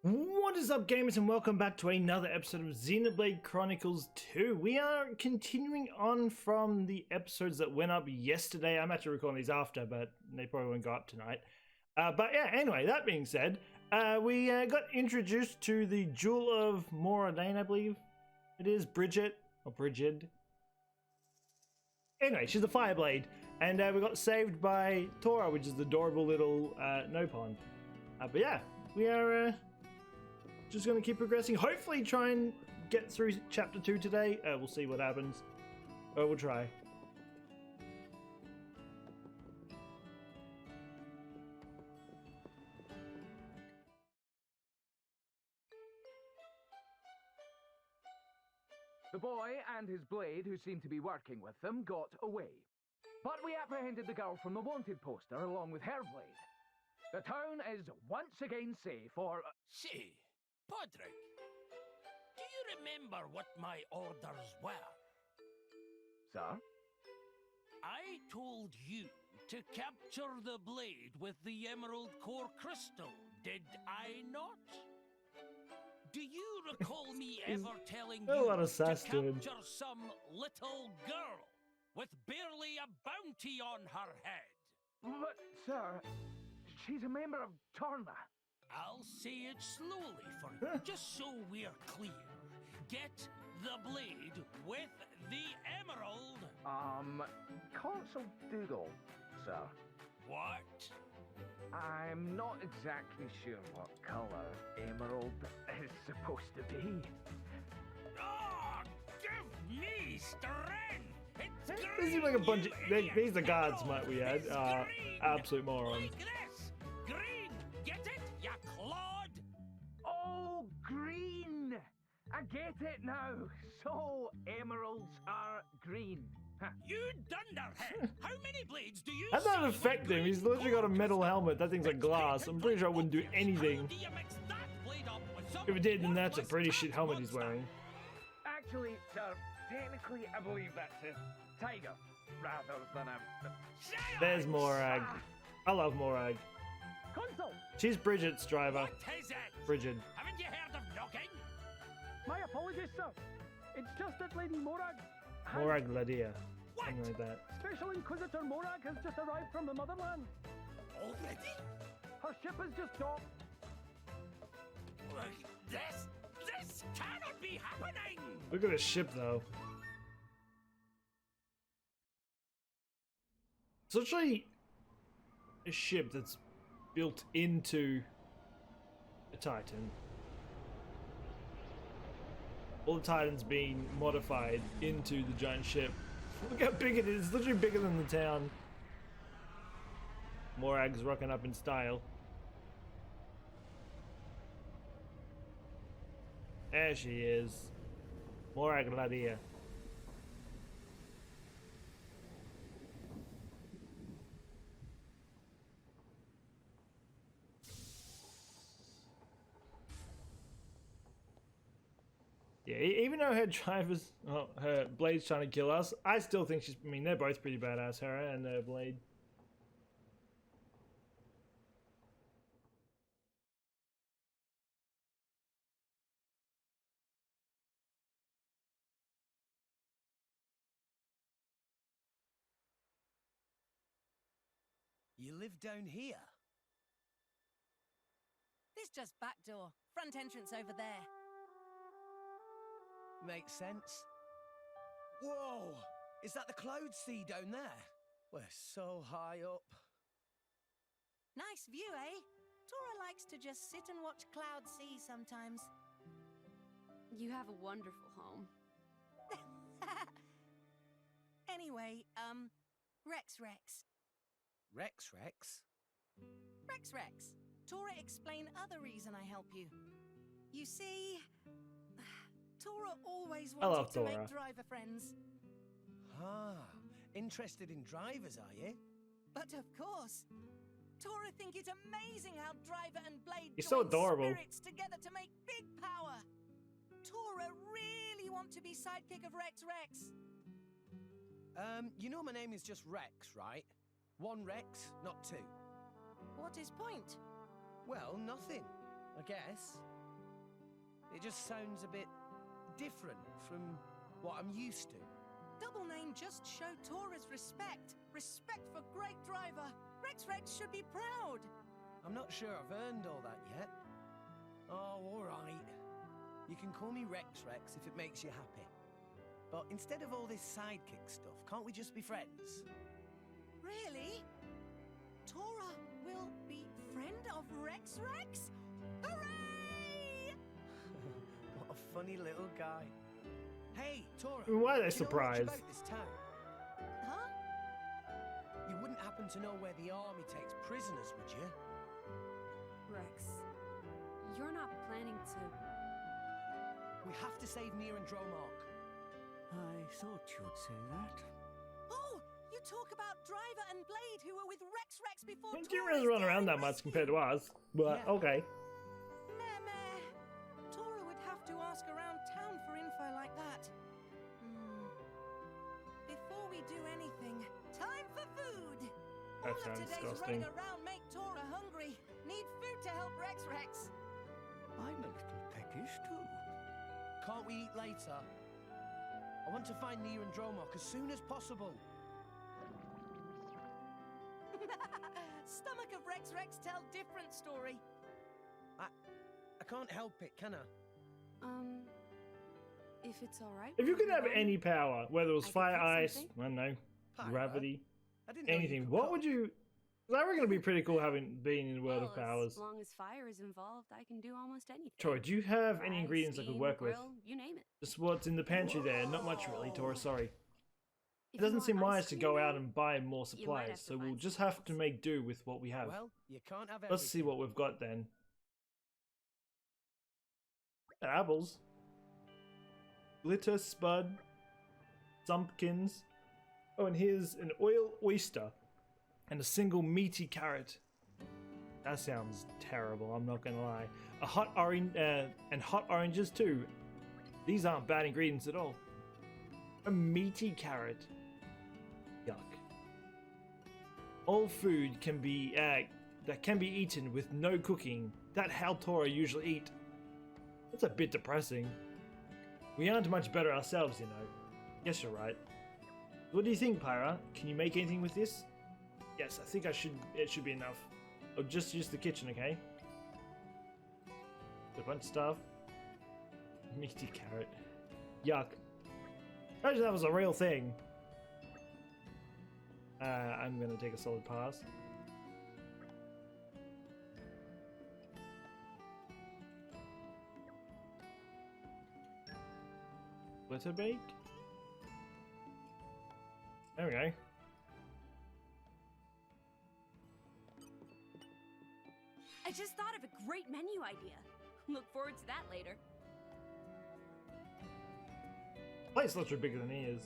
What is up, gamers, and welcome back to another episode of Xenoblade Chronicles 2. We are continuing on from the episodes that went up yesterday. I'm actually recording these after, but they probably won't go up tonight. But yeah, anyway, that being said, we got introduced to the Jewel of Morag, I believe it is, Bridget, or Brigid. Anyway, she's a Fireblade, and we got saved by Tora, which is the adorable little no pond. But yeah, we are... just going to keep progressing. Hopefully try and get through chapter 2 today. We'll see what happens. We'll try. The boy and his blade, who seemed to be working with them, got away. But we apprehended the girl from the wanted poster along with her blade. The town is once again safe for... Say, Podrick, do you remember what my orders were? Sir? I told you to capture the blade with the emerald core crystal, did I not? Do you recall me ever telling a you lot of to sass to him. capture some little girl with barely a bounty on her head? But, sir, she's a member of Torna. I'll say it slowly for you, just so we're clear. Get the blade with the emerald. Console Doodle, sir. What? I'm not exactly sure what color emerald is supposed to be. Oh, give me strength! It's They seem like a bunch of... these are guards, might we add. Absolute morons. Like this! Green! Get it, ya clod? Oh, green! I get it now. So, emeralds are green. You dunderhead! How many blades do you How'd that see affect with him? He's green literally got a core metal crystal? helmet. That thing's like glass. I'm pretty sure it wouldn't do How anything. do you mix that blade up with some If it did, then that's a worthless pretty shit cat helmet he's monster? wearing. Actually, sir, technically I believe that's a tiger rather than a... There's Morag. I love Morag. Console! She's Bridget's driver. What is it? Bridget. Haven't you heard of knocking? My apologies, sir. It's just that Lady Morag... Morag Ladair. What? Something like that. Special Inquisitor Morag has just arrived from the motherland. Already? Her ship has just docked. This cannot be happening! Look at the ship, though. It's actually a ship that's built into a Titan. All the Titans being modified into the giant ship. Look how big it is. It's literally bigger than the town. Morag's rocking up in style. There she is. Morag Ladair. Yeah, even though her drivers, her blade's trying to kill us, I still think she's, I mean, they're both pretty badass, her and her blade. You live down here? This just back door. Front entrance over there. Makes sense. Whoa! Is that the cloud sea down there? We're so high up. Nice view, eh? Tora likes to just sit and watch cloud see sometimes. You have a wonderful home. Anyway, Rex. Rex? Rex. Tora, explain other reason I help you. You see, Tora always I love wanted to Tora. make driver friends. Ah, interested in drivers, are you? But of course, Tora think it's amazing how driver and blade He's so join adorable. spirits together to make big power. Tora really want to be sidekick of Rex. You know my name is just Rex, right? One Rex, not two. What is point? Well, nothing. I guess. It just sounds a bit different from what I'm used to. Double name just showed Tora's respect. Respect for great driver. Rex should be proud. I'm not sure I've earned all that yet. Oh, all right. You can call me Rex if it makes you happy. But instead of all this sidekick stuff, can't we just be friends? Really? Tora will be friend of Rex? Hooray! What a funny little guy. Hey, Tora. Why are they do you know much surprised? about this town? Huh? You wouldn't happen to know where the army takes prisoners, would you? Rex, you're not planning to... We have to save Nier and Dromark. I thought you'd say that. Oh, you talk about Driver and Blade who were with Rex before Don't Tora's really run around daring that much rescue. compared to us, but Yeah. okay. Meh. Tora would have to ask around town for info like that. Before we do anything, time for food. That All of sounds today's disgusting. running around make Tora hungry. Need food to help Rex. I'm a little peckish too. Can't we eat later? I want to find Nier and Dromark as soon as possible. Stomach of Rex tell different story. I can't help it, can I? If it's alright. If you could have any power, whether it was I could fire, cook ice, something. I don't know, Pyra? gravity, I didn't know you anything, could what cook. would you... I reckon it'd be pretty cool having been in the world of powers. As long as fire is involved, I can do almost anything. Troy, do you have any Fry, ingredients I could steam, work with? grill, you name it. Just what's in the pantry there, not much really, Tora, sorry. If It you doesn't want seem ice wise to cream, go out though, and buy more you might supplies, have to so we'll find just something have to else. make do with what we have. Well, you can't have everything. Let's see what we've got then. Apples. Glitter spud. Thumpkins. Oh, and here's an oil oyster. And a single meaty carrot. That sounds terrible, I'm not gonna lie. A hot orange, and hot oranges too. These aren't bad ingredients at all. A meaty carrot. Yuck. All food can be, that can be eaten with no cooking. That's how Tora usually eat. That's a bit depressing. We aren't much better ourselves, you know. Yes, you're right. What do you think, Pyra? Can you make anything with this? Yes, I think it should be enough. I'll just use the kitchen, okay? A bunch of stuff. Meaty carrot. Yuck. Imagine that was a real thing. I'm gonna take a solid pass. Glitter bake? There we go. I just thought of a great menu idea. Look forward to that later. Plate's literally bigger than he is.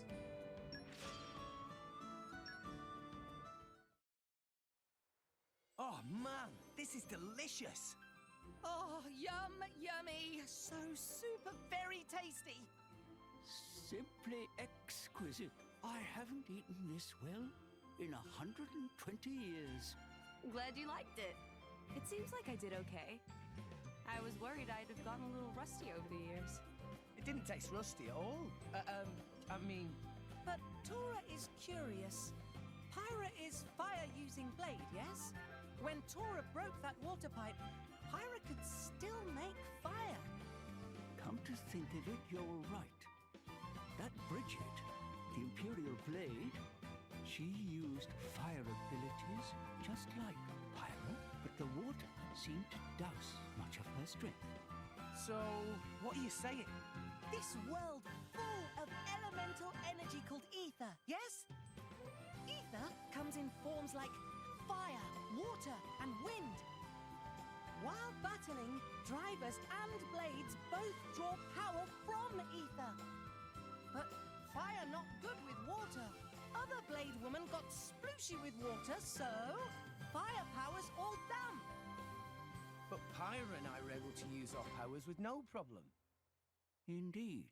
Oh man, this is delicious. Oh, yummy. So super very tasty. Simply exquisite. I haven't eaten this well in 120 years. Glad you liked it. It seems like I did okay. I was worried I'd have gotten a little rusty over the years. It didn't taste rusty at all. I mean, But Tora is curious. Pyra is fire-using blade, yes? When Tora broke that water pipe, Pyra could still make fire. Come to think of it, you're right. That Bridget, the Imperial Blade, she used fire abilities just like Pyra, but the water seemed to douse much of her strength. so what are you saying? This world full of elemental energy called ether, yes? Ether comes in forms like fire, water, and wind. While battling, drivers and blades both draw power from ether. But fire not good with water. Other blade woman got splooshy with water, so fire powers all damp. But Pyra and I were able to use our powers with no problem. Indeed.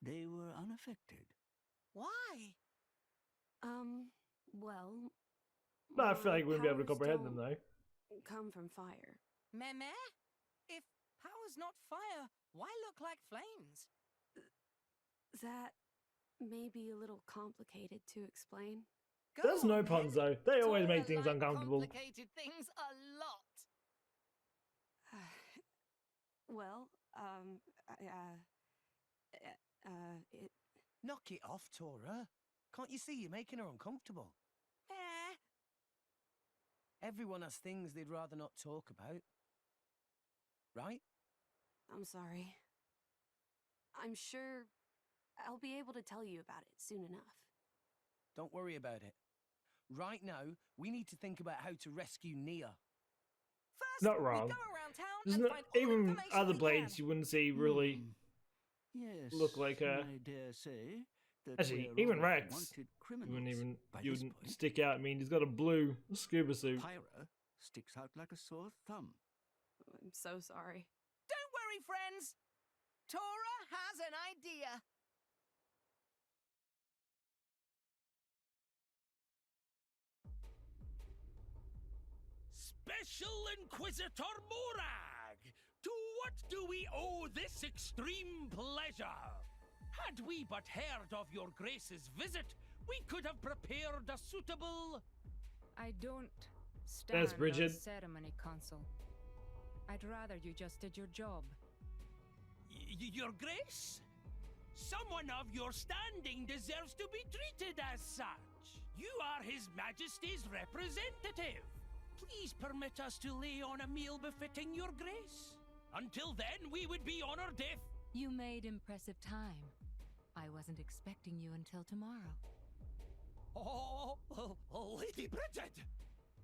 They were unaffected. Why? Well... But I feel like we wouldn't be able to powers comprehend them don't though. come from fire. Meh? not fire. Why look like flames? That may be a little complicated to explain. Go There's no on, puns then. though. They always Tora make things like uncomfortable. complicated things a lot. Well, it... Knock it off, Tora. Can't you see you're making her uncomfortable? Eh. Everyone has things they'd rather not talk about. Right? I'm sorry. I'm sure I'll be able to tell you about it soon enough. Don't worry about it. Right now, we need to think about how to rescue Nia. First, Not we wrong. go around town There's and no, find all even information other we blades can. you wouldn't see really Yes, look like I dare say that actually, we're even all Rex, wanted you criminals wouldn't even by you this wouldn't point. stick out. I mean, he's got a blue scuba suit. Pyra sticks out like a sore thumb. I'm so sorry. Don't worry, friends. Tora has an idea. Special Inquisitor Morag! To what do we owe this extreme pleasure? Had we but heard of your grace's visit, we could have prepared a suitable... I don't There's stand Bridget. on ceremony, Consul. I'd rather you just did your job. Your grace? Someone of your standing deserves to be treated as such. You are His Majesty's representative. Please permit us to lay on a meal befitting your grace. Until then, we would be honored if... You made impressive time. I wasn't expecting you until tomorrow. Oh, Lady Bridget!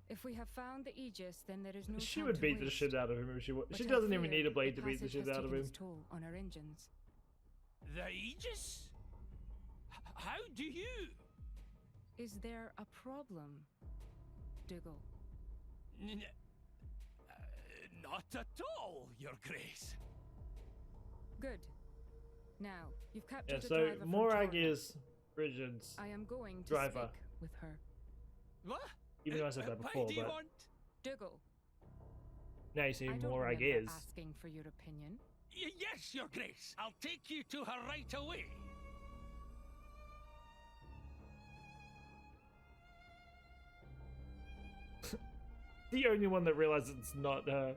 If we have found the Aegis, then there is no She time would to beat the waste. shit out of him if she. But She I doesn't even fear need a blade the to beat the passage shit has out of taken him. its toll on our engines. The Aegis? How do you... Is there a problem, Dougal? Not at all, your grace. Good. Now, you've captured Yeah, the so driver from Morag Jordan. is Bridget's, I am going to driver. speak with her. What? even though I said that Why before, do you but want... Dougal, now you see I don't Morag remember is. asking for your opinion. Yes, your grace. I'll take you to her right away. The only one that realizes it's not her.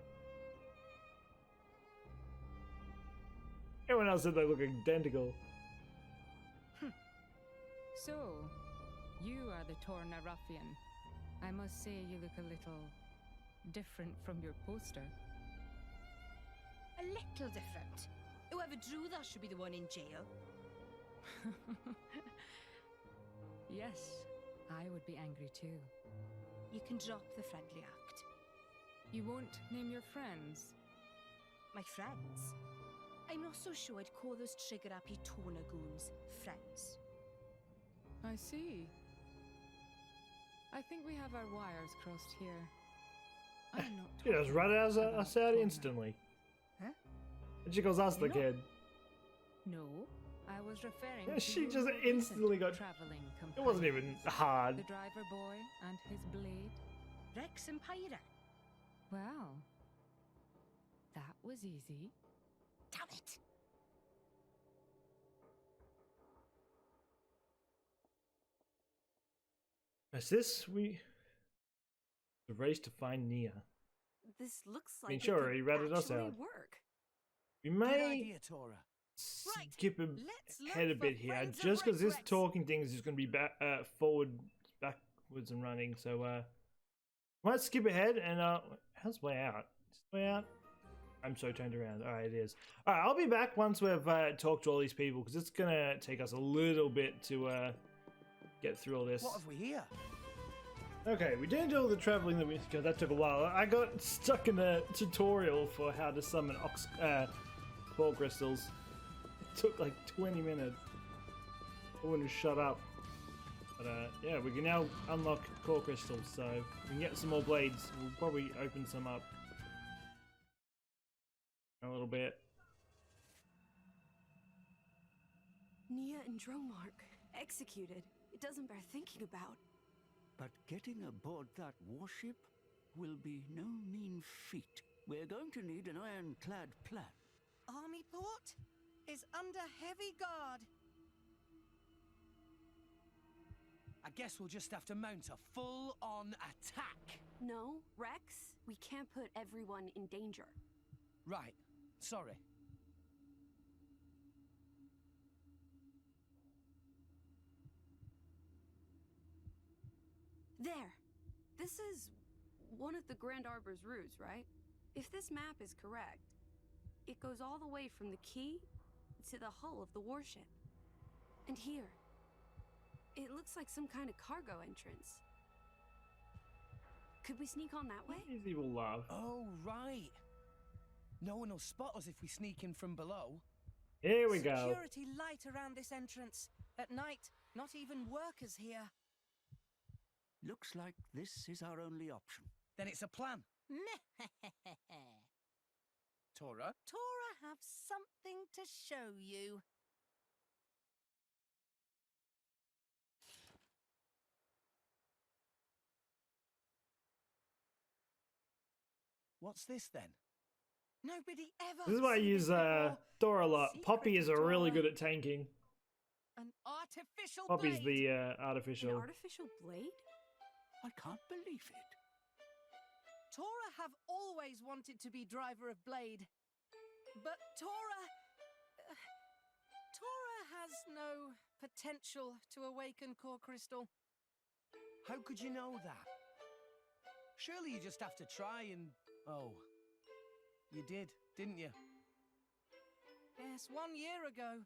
Everyone else said they look identical. So, you are the Torna ruffian. I must say you look a little different from your poster. A little different. Whoever drew that should be the one in jail. Yes, I would be angry too. You can drop the friendly act. You won't name your friends? My friends? I'm not so sure I'd call those trigger-happy Torna goons friends. I see. I think we have our wires crossed here. I'm not She just talking right as about us out Torna. instantly. Huh? And she calls us the No. kid. No, I was referring Yeah, to she your just recent instantly got- traveling It wasn't companion, even hard. the driver boy and his blade. Rex and Pyra. Well, that was easy. Damn it! Is this the race to find Nia? This looks like mean, it sure, could he ratted us actually out. work. We Good may idea, Tora. Right, skip let's look ahead a for bit here, friends of just because this Rex. talking thing is just going to be backwards and running. So might skip ahead and how's way out? Is it way out? I'm so turned around. All right, it is. All right, I'll be back once we've talked to all these people because it's gonna take us a little bit to get through all this. What have we here? Okay, we didn't do all the traveling that we that took a while. I got stuck in a tutorial for how to summon core crystals. It took like 20 minutes. I wouldn't shut up. But yeah, we can now unlock core crystals, so we can get some more blades. We'll probably open some up in a little bit. Nia and Dromark executed. It doesn't bear thinking about. But getting aboard that warship will be no mean feat. We're going to need an ironclad plan. army port is under heavy guard. I guess we'll just have to mount a full-on attack. No, Rex, we can't put everyone in danger. Right, sorry. There. This is one of the Grand Arbor's routes, right? If this map is correct, it goes all the way from the key to the hull of the warship. And here, it looks like some kind of cargo entrance. Could we sneak on that way? Easy will laugh. Oh, right. No one will spot us if we sneak in from below. Here we go. Security light around this entrance. At night, not even workers here. Looks like this is our only option. Then it's a plan. Tora? Tora have something to show you. What's this then? Nobody ever. This is why I seen use before. Thor a lot. Secret Poppy is of really Tora. good at tanking. An artificial Poppy's blade. the An artificial. artificial blade? I can't believe it. Tora have always wanted to be driver of blade. But Tora has no potential to awaken core crystal. How could you know that? Surely you just have to try and... Oh. You did, didn't you? Yes, 1 year ago.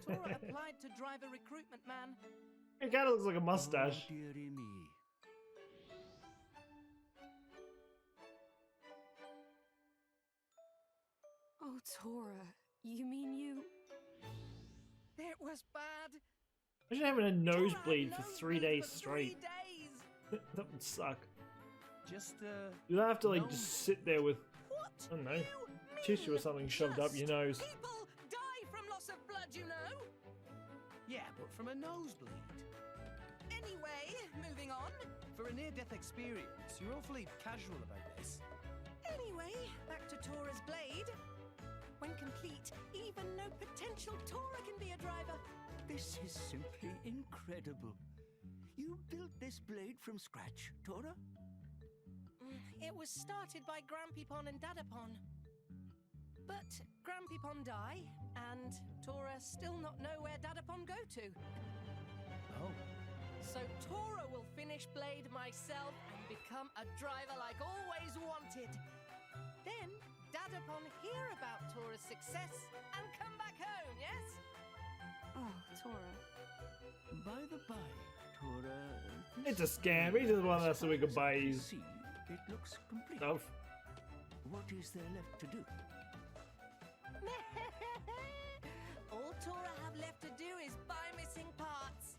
Tora applied to drive a recruitment man. It kind of looks like a mustache. Oh, dearie me. Oh, Tora, you mean you... It was bad. Imagine having a nosebleed Tora for had 3 days nosebleed for straight. 3 days. That would suck. Just, You'd have to like nose- just sit there with, What? I don't know, you tissue or mean something shoved up your just nose. People die from loss of blood, you know. Yeah, but from a nosebleed. Anyway, moving on. For a near-death experience, you're awfully casual about this. Anyway, back to Tora's blade. When complete, even no potential Tora can be a driver. This is simply incredible. You built this blade from scratch, Tora? It was started by Grampypon and Dadapon. But Grampypon die, and Tora still not know where Dadapon go to. Oh. So Tora will finish blade myself and become a driver like always wanted. Then Dadapon hear about Tora's success and come back home, yes? Oh, Tora. By the by, Tora... It's a scam. He just wanted us so we could buy his See, it looks complete. stuff. What is there left to do? All Tora have left to do is buy missing parts.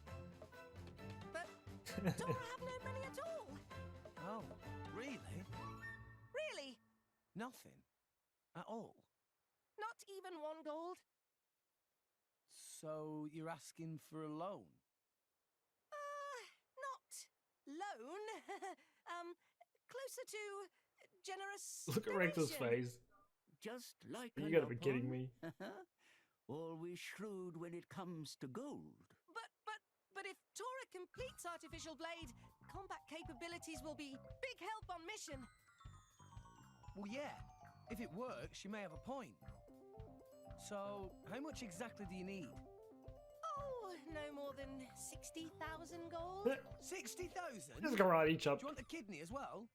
But Tora have no money at all. Oh, really? Really? Nothing? At all? Not even 1 gold? So you're asking for a loan? Not loan. Closer to generous. Look at Rex's donation. face. Just like You a gotta be Lapon. kidding me. Always shrewd when it comes to gold. But if Tora completes artificial blade, combat capabilities will be big help on mission. Well, yeah. If it works, you may have a point. So, how much exactly do you need? Oh, no more than 60,000 gold. 60,000? Just karate Do chop. you want the kidney as well?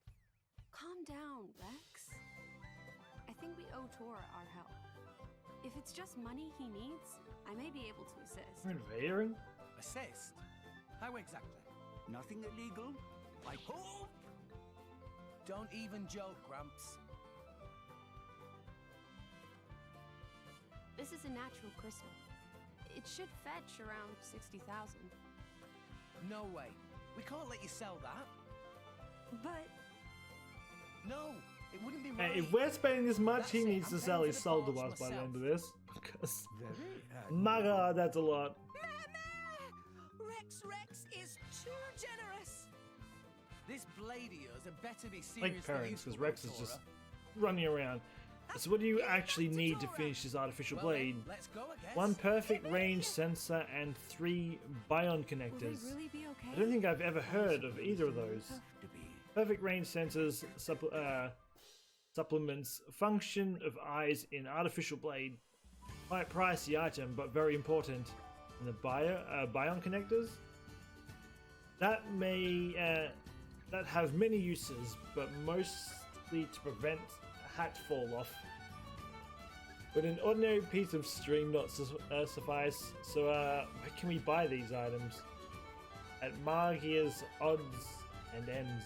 Calm down, Rex. I think we owe Tora our help. If it's just money he needs, I may be able to assist. We're invading? Assist? How exactly? Nothing illegal, I hope. Don't even joke, Gramps. This is a natural crystal. It should fetch around 60,000. No way. We can't let you sell that. But No, it wouldn't be Hey, right. if we're spending this much, That's he it, needs I'm to paying sell for his the soul to us parts by the myself. end of this. Because, Very my god, that's a lot. Rex is too generous. This blade of yours had better be serious. Like parents, because Rex is just running around. So what do you actually need to finish this artificial blade? Let's go, I guess. 1 perfect range sensor and 3 bion connectors. Will they really be okay? I don't think I've ever heard of either of those. Perfect range sensors supplements function of eyes in artificial blade. Quite pricey item, but very important. And the bion connectors? That may that have many uses, but mostly to prevent a hat fall off. But an ordinary piece of string not suffice. So where can we buy these items? At Margier's odds and ends.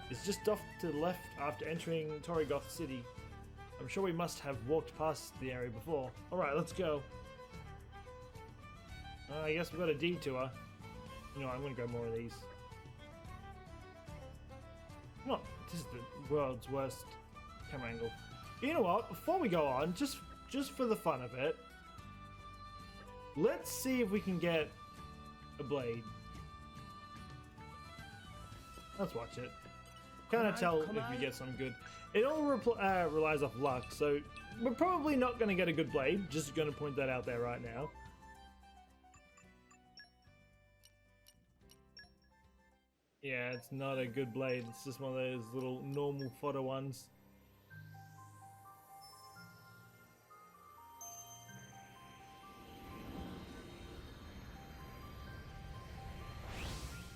It's just off to the left after entering Torrigoth City. I'm sure we must have walked past the area before. Alright, let's go. I guess we've got a detour. You know, I'm gonna go more of these. Not, this is the world's worst camera angle. You know what? Before we go on, just for the fun of it, let's see if we can get a blade. Let's watch it. Kind of tell if we get some good. It all relies off luck, so we're probably not going to get a good blade. Just going to point that out there right now. Yeah, it's not a good blade. It's just one of those little normal fodder ones.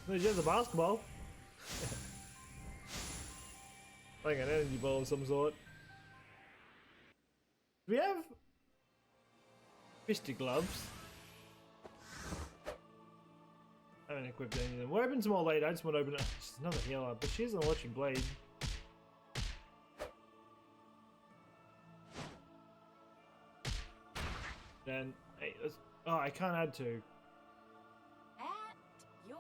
There's just a basketball. Like an energy ball of some sort. Do we have fisty gloves? I haven't equipped any of them. We'll open some more later. I just want to open it. She's another healer, but she's an electric blade. Then, hey, let's. Oh, I can't add 2. At your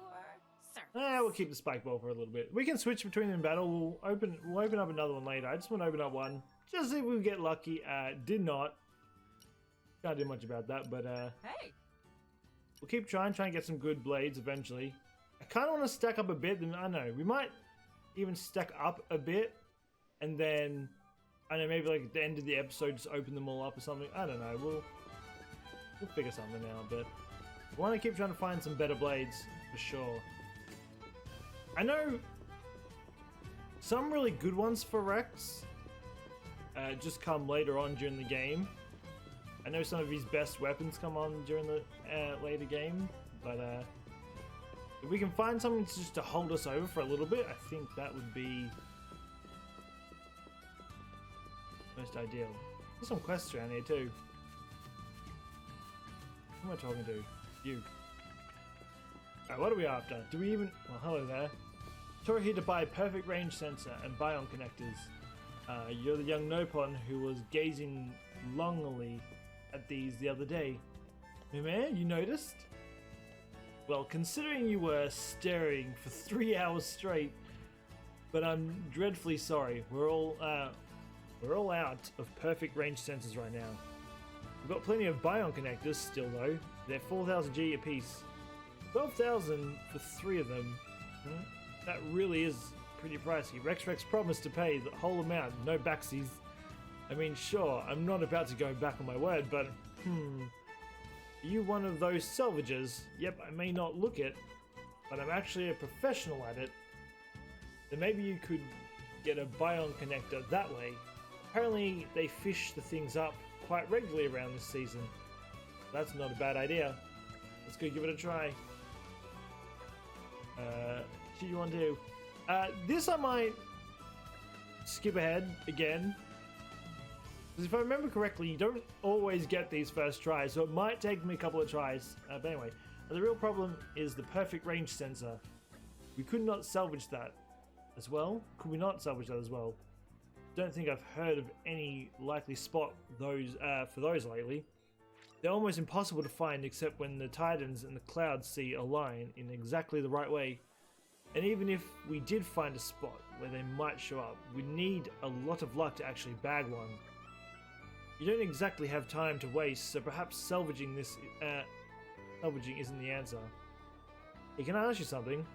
service. We'll keep the spike ball for a little bit. We can switch between them in battle. We'll open up another one later. I just want to open up one. Just see if we get lucky. Did not. Can't do much about that, but Hey. we'll keep trying and get some good blades eventually. I kind of want to stack up a bit. Then I don't know. We might even stack up a bit, and then I don't know, maybe like at the end of the episode, just open them all up or something. I don't know. We'll figure something out. But I want to keep trying to find some better blades for sure. I know some really good ones for Rex just come later on during the game. I know some of his best weapons come on during the later game, but if we can find something just to hold us over for a little bit, I think that would be most ideal. There's some quests around here too. Who am I talking to? You. Alright, what are we after? Do we even... Well, hello there. Tor here to buy a perfect range sensor and bion connectors. You're the young Nopon who was gazing longingly at these the other day. Man, you noticed? Well, considering you were staring for 3 hours straight, but I'm dreadfully sorry. We're all out of perfect range sensors right now. We've got plenty of bion connectors still though. They're 4,000 G a piece. 12,000 for 3 of them. That really is pretty pricey. Rex promised to pay the whole amount, no backsies. I mean, sure, I'm not about to go back on my word, but are you one of those salvagers? Yep, I may not look it, but I'm actually a professional at it. Then maybe you could get a bion connector that way. Apparently they fish the things up quite regularly around this season. That's not a bad idea. Let's go give it a try. What do you want to do? This I might skip ahead again. Because if I remember correctly, you don't always get these first tries, so it might take me a couple of tries. But anyway, the real problem is the perfect range sensor. We could not salvage that as well. Could we not salvage that as well? Don't think I've heard of any likely spot those for those lately. They're almost impossible to find except when the Titans and the Clouds Sea align in exactly the right way. And even if we did find a spot where they might show up, we need a lot of luck to actually bag one. You don't exactly have time to waste, so perhaps salvaging isn't the answer. Hey, can I ask you something?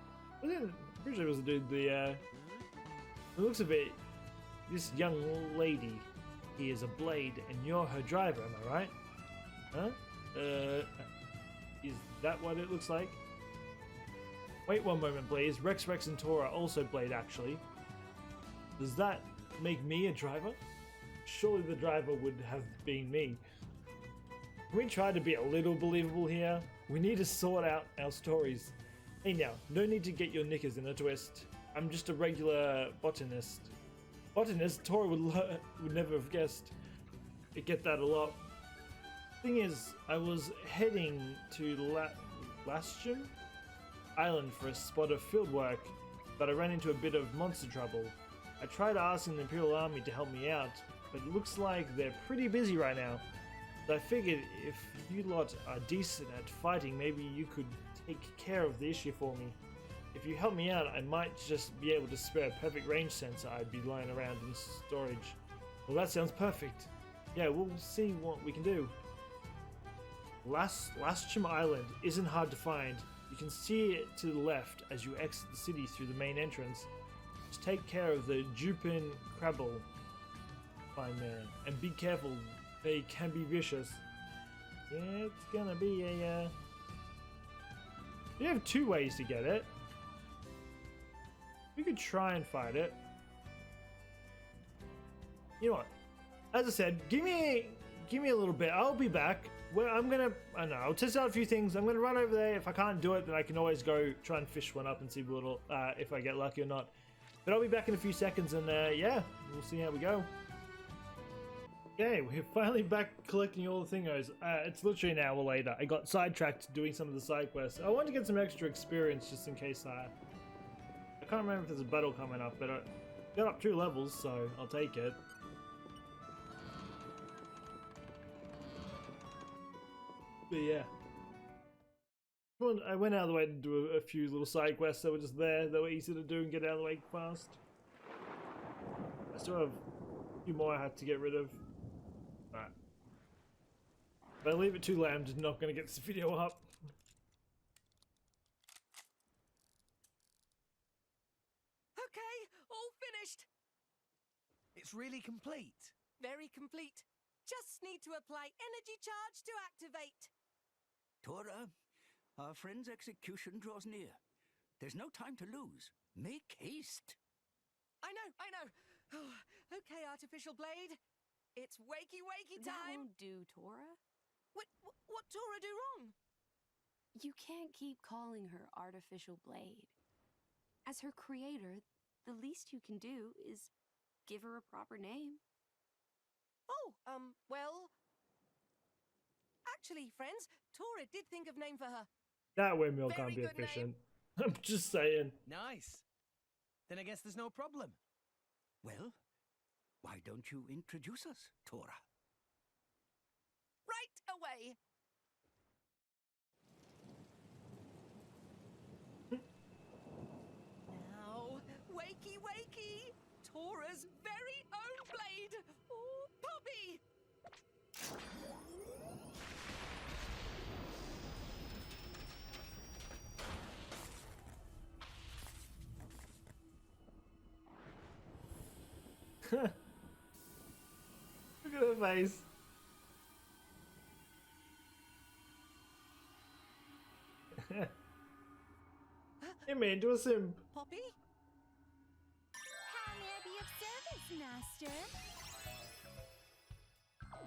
I'm pretty sure it was the dude, it looks of it, this young lady, He is a blade, and you're her driver, am I right? Huh? Is that what it looks like? Wait one moment, please. Rex and Tora are also blade, actually. Does that make me a driver? Surely the driver would have been me. Can we try to be a little believable here? We need to sort out our stories. Hey now, no need to get your knickers in a twist. I'm just a regular botanist. Botanist? Tora would never have guessed. I get that a lot. Thing is, I was heading to Lastium Island for a spot of field work, but I ran into a bit of monster trouble. I tried asking the Imperial Army to help me out, but it looks like they're pretty busy right now. So I figured if you lot are decent at fighting, maybe you could take care of the issue for me. If you help me out, I might just be able to spare a perfect range sensor I'd be lying around in storage. Well, that sounds perfect. Yeah, we'll see what we can do. Lastium Island isn't hard to find. You can see it to the left as you exit the city through the main entrance. Just take care of the Jupin Crabble, fine man, and be careful, they can be vicious. Yeah, it's gonna be a We have two ways to get it. We could try and fight it. You know what? As I said, give me a little bit. I'll be back. Well, I don't know, I'll test out a few things. I'm gonna run over there. If I can't do it, then I can always go try and fish one up and see if I get lucky or not. But I'll be back in a few seconds, and yeah, we'll see how we go. Okay, we're finally back collecting all the thingos. It's literally an hour later. I got sidetracked doing some of the side quests. I wanted to get some extra experience just in case I can't remember if there's a battle coming up, but I got up 2 levels, so I'll take it. But yeah. I went out of the way to do a few little side quests that were just there. They were easy to do and get out of the way fast. I still have a few more I had to get rid of. Alright. If I leave it too late, I'm just not going to get this video up. Okay, all finished. It's really complete. Very complete. Just need to apply energy charge to activate. Tora, our friend's execution draws near. There's no time to lose. Make haste. I know. Oh, okay, artificial blade. It's wakey time. That won't do, Tora. What Tora do wrong? You can't keep calling her artificial blade. As her creator, the least you can do is give her a proper name. Oh, well... Actually, friends, Tora did think of name for her. That windmill can't Very be good efficient. I'm just saying. Nice. Then I guess there's no problem. Well, why don't you introduce us, Tora? Right away. Now, wakey. Tora's very own blade. Oh, Poppy. Look at her face. Hey man, do a sim. Poppy? How may I be of service, Master? Oh,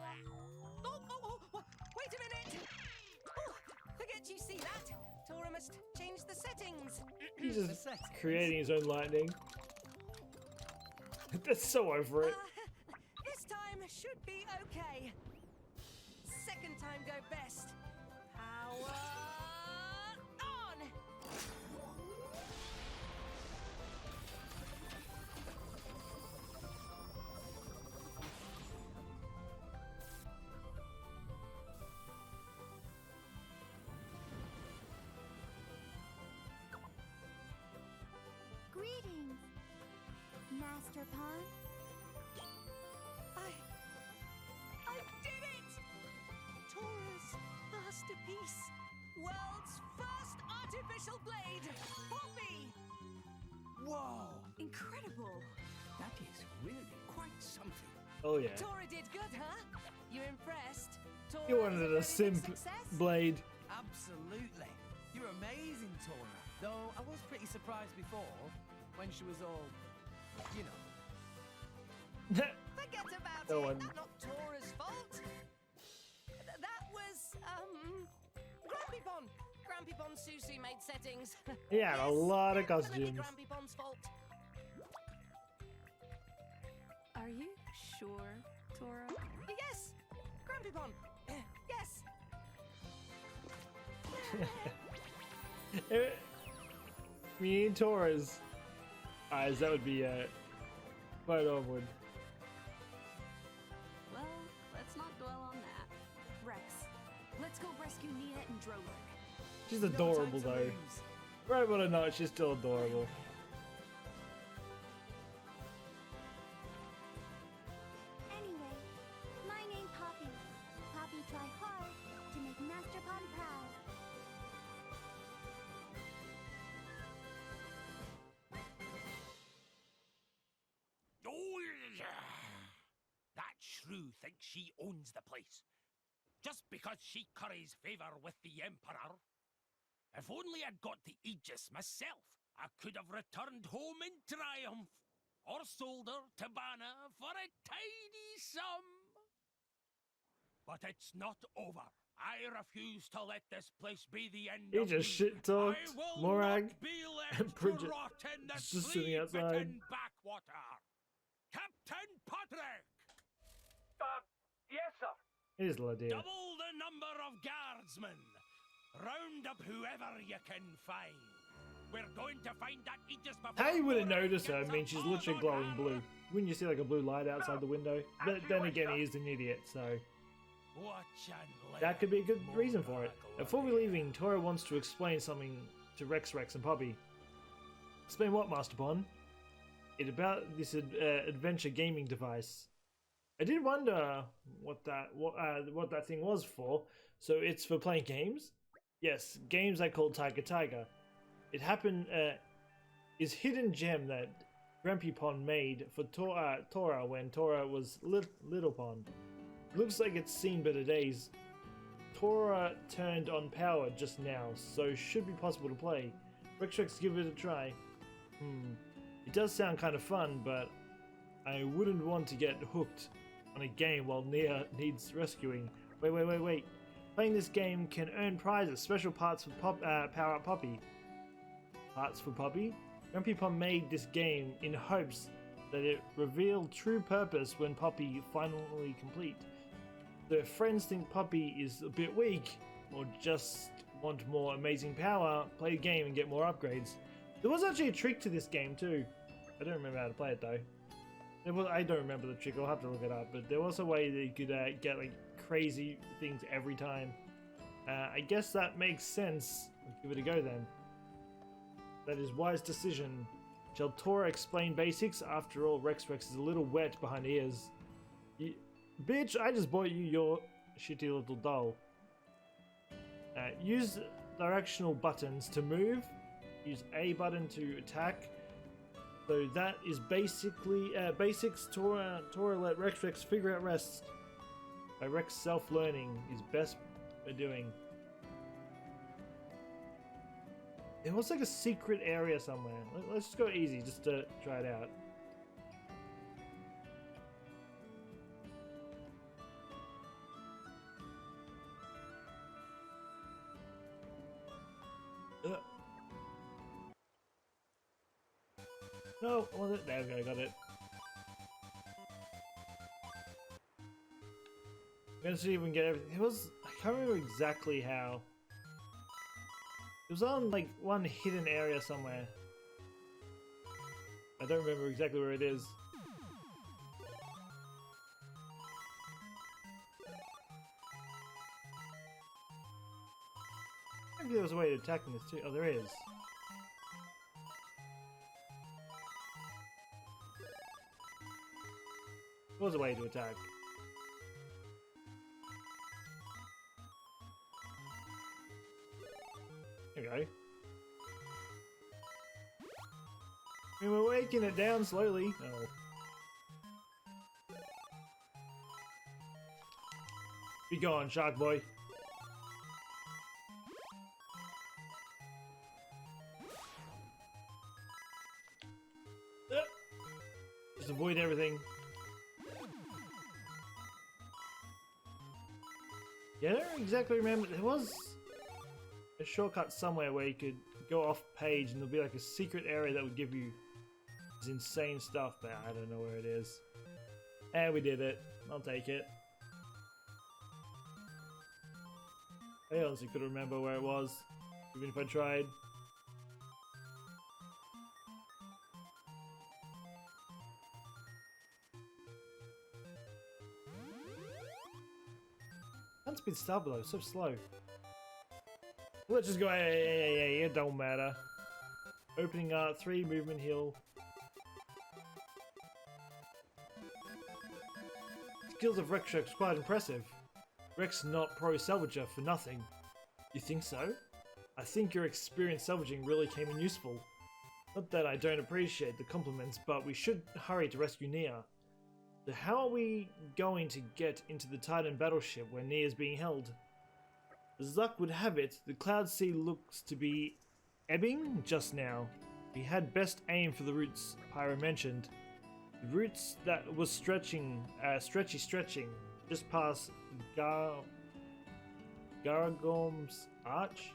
wait a minute. Oh, forget you see that. Tora must change the settings. He's just creating his own lightning. That's so over it. This time should be okay. Second time go best. Power on! Greetings, Master Pawn. I did it! Tora's masterpiece. World's first artificial blade. Poppy! Whoa! Incredible! That is really quite something. Oh yeah. Tora did good, huh? You impressed? Tora You is wanted very a big simp success? blade. Absolutely. You're amazing, Tora. Though I was pretty surprised before, when she was all, you know. Forget about No it. one- That's not Tora's fault. That was, Grumpy Pond. Grumpy Pond Susu made settings. He had a lot of definitely costumes. Grumpy Pond's fault. Are you sure, Tora? Yes, Grumpy Pond. Yes. Me and Tora's eyes, that would be quite onward. Well, let's not dwell on that. Rex, let's go rescue Nia and Drover. She's No time adorable to though. lose. Robot or not, she's still adorable. Anyway, my name Poppy. Poppy try hard to make Master Pond proud. Oh, yeah. That shrew thinks she owns the place. Just because she curries favour with the Emperor. If only I'd got the Aegis myself, I could have returned home in triumph. Or sold her to Bana for a tiny sum. But it's not over. I refuse to let this place be the end He of just me. shit talked I will Morag not be and left to Bridget. rot in the It's just sitting outside. flea-bitten backwater. Captain Patrick! Yes, sir. It is Ladair. Double the number of guardsmen. Round up whoever you can find. We're going to find that Aegis before How you wouldn't Morag notice her? I gets mean, a she's hold literally on glowing her. blue. Wouldn't you see like a blue light outside the window? But then again, he is an idiot, so Watch and that could be a good reason for it. Morag Before we're Ladair. leaving, Tora wants to explain something to Rex, and Poppy. Explain what, Master Pond? It about this adventure gaming device. I did wonder what that thing was for. So it's for playing games? Yes, games I call Tiger. It happened is hidden gem that Grumpy Pond made for Tora when Tora was Little Pond. Looks like it's seen better days. Tora turned on power just now, so should be possible to play. Rex, give it a try. It does sound kind of fun, but I wouldn't want to get hooked on a game while Nia needs rescuing. Wait. Playing this game can earn prizes, special parts for Power Up Poppy. Parts for Poppy? Grumpy Pond made this game in hopes that it revealed true purpose when Poppy finally complete. So if friends think Poppy is a bit weak, or just want more amazing power, play the game and get more upgrades. There was actually a trick to this game too. I don't remember how to play it though. I don't remember the trick, I'll have to look it up, but there was a way that you could get like crazy things every time. I guess that makes sense. Let's give it a go then. That is wise decision. Shall Tora explain basics? After all, Rex is a little wet behind the ears. Bitch, I just bought you your shitty little doll. Use directional buttons to move. Use A button to attack. So that is basically basics. Tora let Rex figure out rest. By Rex self-learning is best for doing. There was like a secret area somewhere. Let's just go easy just to try it out. No, was it? There we go, got it. I'm gonna see if we can get everything. It was, I can't remember exactly how. It was on like one hidden area somewhere. I don't remember exactly where it is. I think there was a way to attack this too. Oh, there is. There was a way to attack. There we go. I mean, we're waking it down slowly. Oh. Be gone, Shark Boy. Just avoid everything. Yeah, I don't exactly remember. There was a shortcut somewhere where you could go off page and there'll be like a secret area that would give you this insane stuff, but I don't know where it is. And we did it. I'll take it. I honestly couldn't remember where it was, even if I tried. Can't speed start below, so slow. Let's just go, hey, it don't matter. Opening art, 3 movement heal. Skills of Rex are quite impressive. Rex not pro salvager for nothing. You think so? I think your experience salvaging really came in useful. Not that I don't appreciate the compliments, but we should hurry to rescue Nia. So how are we going to get into the Titan battleship where Nia is being held? As luck would have it, the cloud sea looks to be ebbing just now. We had best aim for the routes Pyra mentioned. The routes that was stretching, stretching, just past Garagorm's Arch.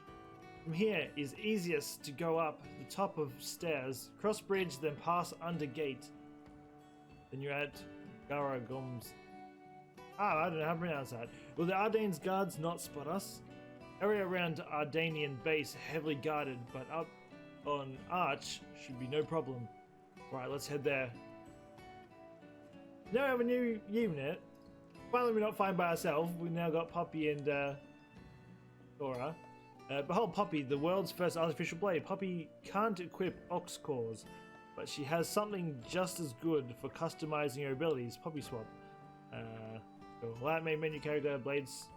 From here is easiest to go up the top of stairs, cross bridge, then pass under gate. Then you're at Garagorm's. I don't know how to pronounce that. Will the Ardane's guards not spot us? Area around Ardanian base heavily guarded, but up on Arch should be no problem. Right, let's head there. Now we have a new unit. Finally, we're not fine by ourselves. We've now got Poppy and Dora. Behold Poppy, the world's first artificial blade. Poppy can't equip Ox Cores, but she has something just as good for customizing her abilities. Poppy swap. Light main menu character blades.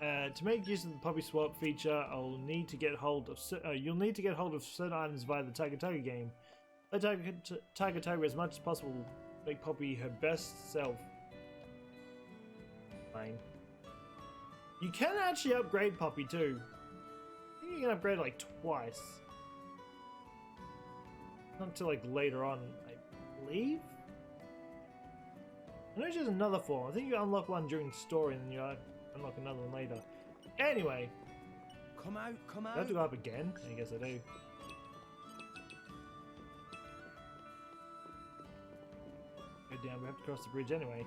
To make use of the Poppy swap feature, you'll need to get hold of certain items via the Tiger Tiger game. Let Tiger Tiger as much as possible. Make Poppy her best self. Fine. You can actually upgrade Poppy too. I think you can upgrade like twice. Not until like later on, I believe. I know there's another form. I think you unlock one during the story and then you unlock another one later. Anyway. Come out, come out. Do I have to go up again? I guess I do. Go down, we have to cross the bridge anyway.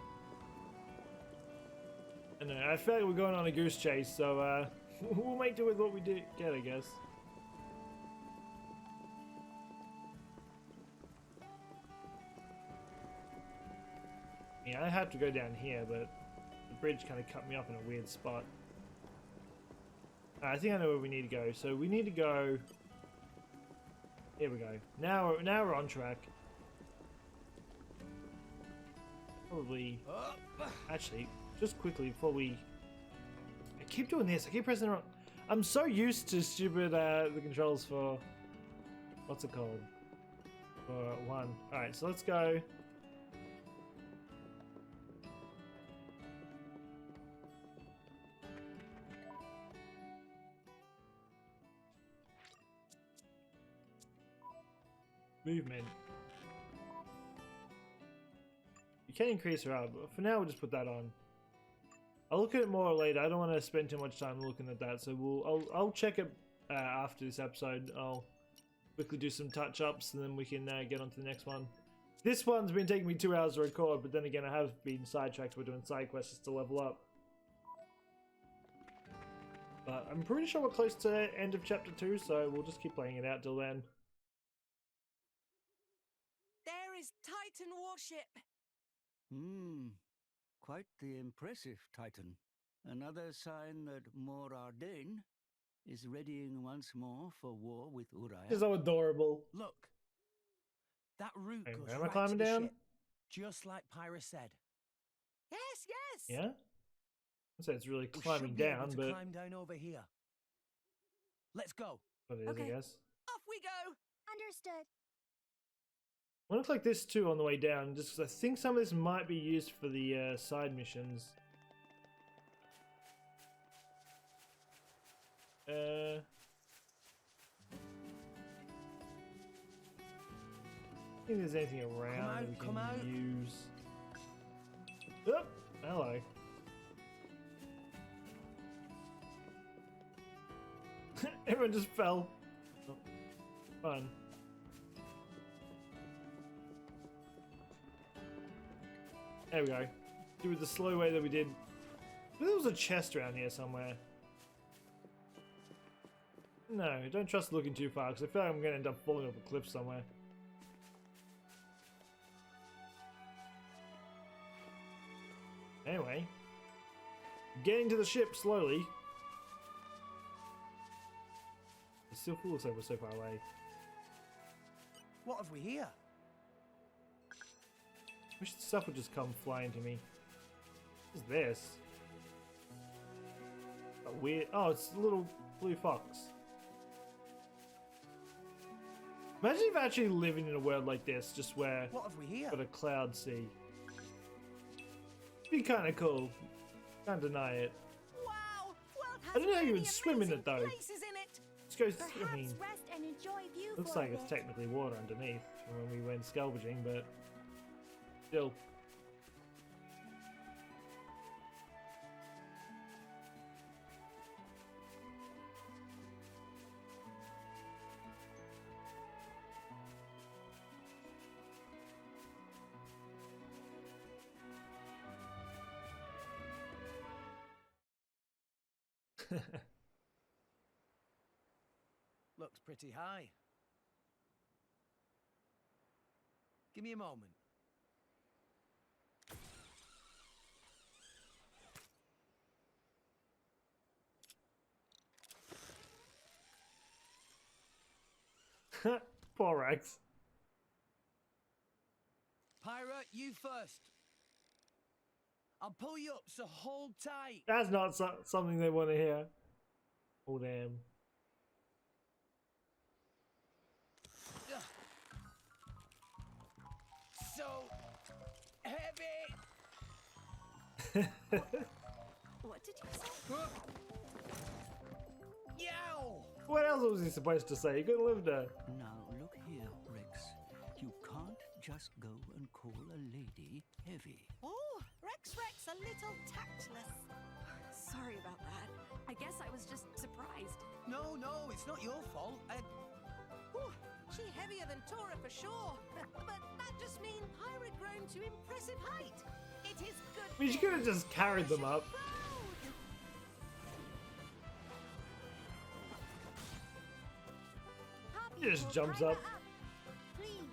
And I feel like we're going on a goose chase, so we'll make do with what we get, I guess. Yeah, I have to go down here, but the bridge kind of cut me off in a weird spot. I think I know where we need to go. So we need to go. Here we go. Now we're on track. Probably. Actually, just quickly before we. I keep doing this. I keep pressing the wrong. I'm so used to stupid the controls for. What's it called? For 1. All right, so let's go. Movement. You can increase her up, but for now we'll just put that on. I'll look at it more later. I don't want to spend too much time looking at that, so I'll check it after this episode. I'll quickly do some touch-ups and then we can get on to the next one. This one's been taking me 2 hours to record, but then again I have been sidetracked. We're doing side quests just to level up. But I'm pretty sure we're close to end of chapter 2, so we'll just keep playing it out till then. There is Titan warship. Quite the impressive Titan. Another sign that Morag is readying once more for war with Uriah. It's so adorable. Look. That route goes am I right climbing to the down? ship, just like Pyra said. Yes, yes. Yeah? I'd say it's really We climbing should be able down, to but climb down over here. Let's go. what it is, Okay. I guess. Off we go. Understood. I want to collect this too on the way down, just because I think some of this might be used for the side missions. think there's anything around that we can use. Oh, hello. Everyone just fell. Oh, fun. There we go. Do it the slow way that we did. There was a chest around here somewhere. No, don't trust looking too far because I feel like I'm going to end up falling off a cliff somewhere. Anyway, getting to the ship slowly. It still feels like we're so far away. What have we here? Wish the stuff would just come flying to me. What is this? A weird. Oh, it's a little blue fox. Imagine if actually living in a world like this, just where what have we here? Got a cloud sea. Be kind of cool. Can't deny it. Wow! I don't know how you would swim in it though. Let's go. I mean, rest and enjoy view looks for like a it's bit. technically water underneath from when we went scavenging, but still. Looks pretty high. Give me a moment. Poor Rex. Pyra, you first. I'll pull you up, so hold tight. That's not something they want to hear. Oh damn. So heavy. What did you say? Yow! What else was he supposed to say? He couldn't live there. Now look here, Rex. You can't just go and call a lady heavy. Oh, Rex, a little tactless. Sorry about that. I guess I was just surprised. No, it's not your fault. Whew, she heavier than Tora for sure. But that just means Pyra grown to impressive height. It is good. I mean, she could have just carried them up. Poppy He just will jumps Pyra up. Please,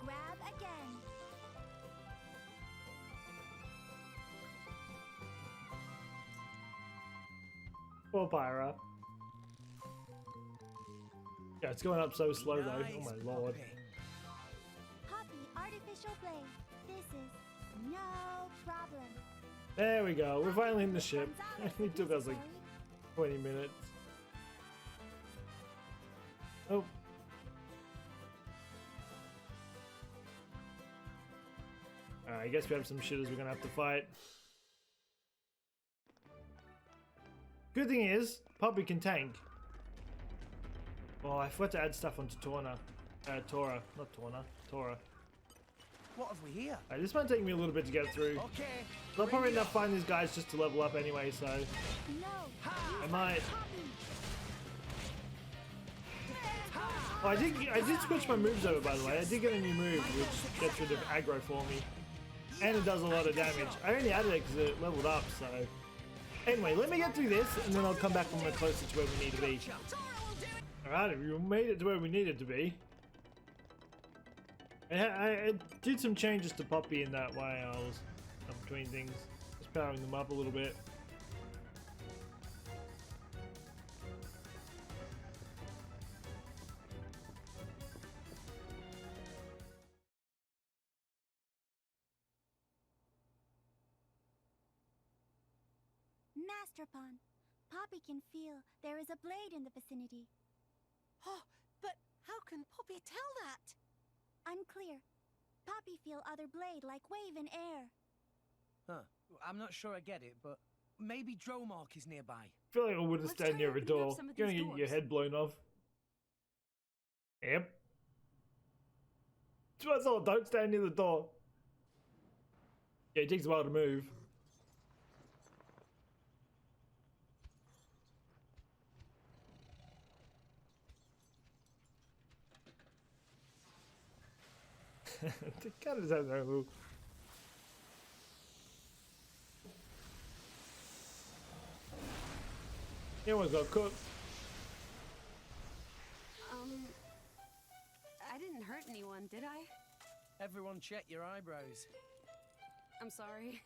grab again. Poor Pyra. Yeah, it's going up so slow though. Oh my lord. Poppy, artificial blade. This is no problem. There we go. We're finally in the ship. It took us like 20 minutes. Oh. I guess we have some shitters we're gonna have to fight. Good thing is, Poppy can tank. Oh, I forgot to add stuff onto Tora. Tora. Not Torna. Tora. What have we here? This might take me a little bit to get through. Okay. I'll probably end up finding these guys just to level up anyway, so No. I might. Poppy. Oh, I did switch my moves over, by the way. I did get a new move, which gets rid of aggro for me. And it does a lot of damage. I only added it because it leveled up, so... Anyway, let me get through this, and then I'll come back when we're closer to where we need to be. Alright, we made it to where we needed to be. I did some changes to Poppy in that way. I was up between things. Just powering them up a little bit. Master Pawn, Poppy can feel there is a blade in the vicinity. Oh, but how can Poppy tell that? Unclear. Poppy feel other blade like wave in air. Huh. I'm not sure I get it, but maybe Dromark is nearby. I feel like I wouldn't Let's stand try near a opening up door. some of You're gonna these get your doors. head blown off. Yep. That's what I thought. Don't stand near the door. Yeah, it takes a while to move. They kind of have their little. Everyone's got cooked. I didn't hurt anyone, did I? Everyone check your eyebrows. I'm sorry.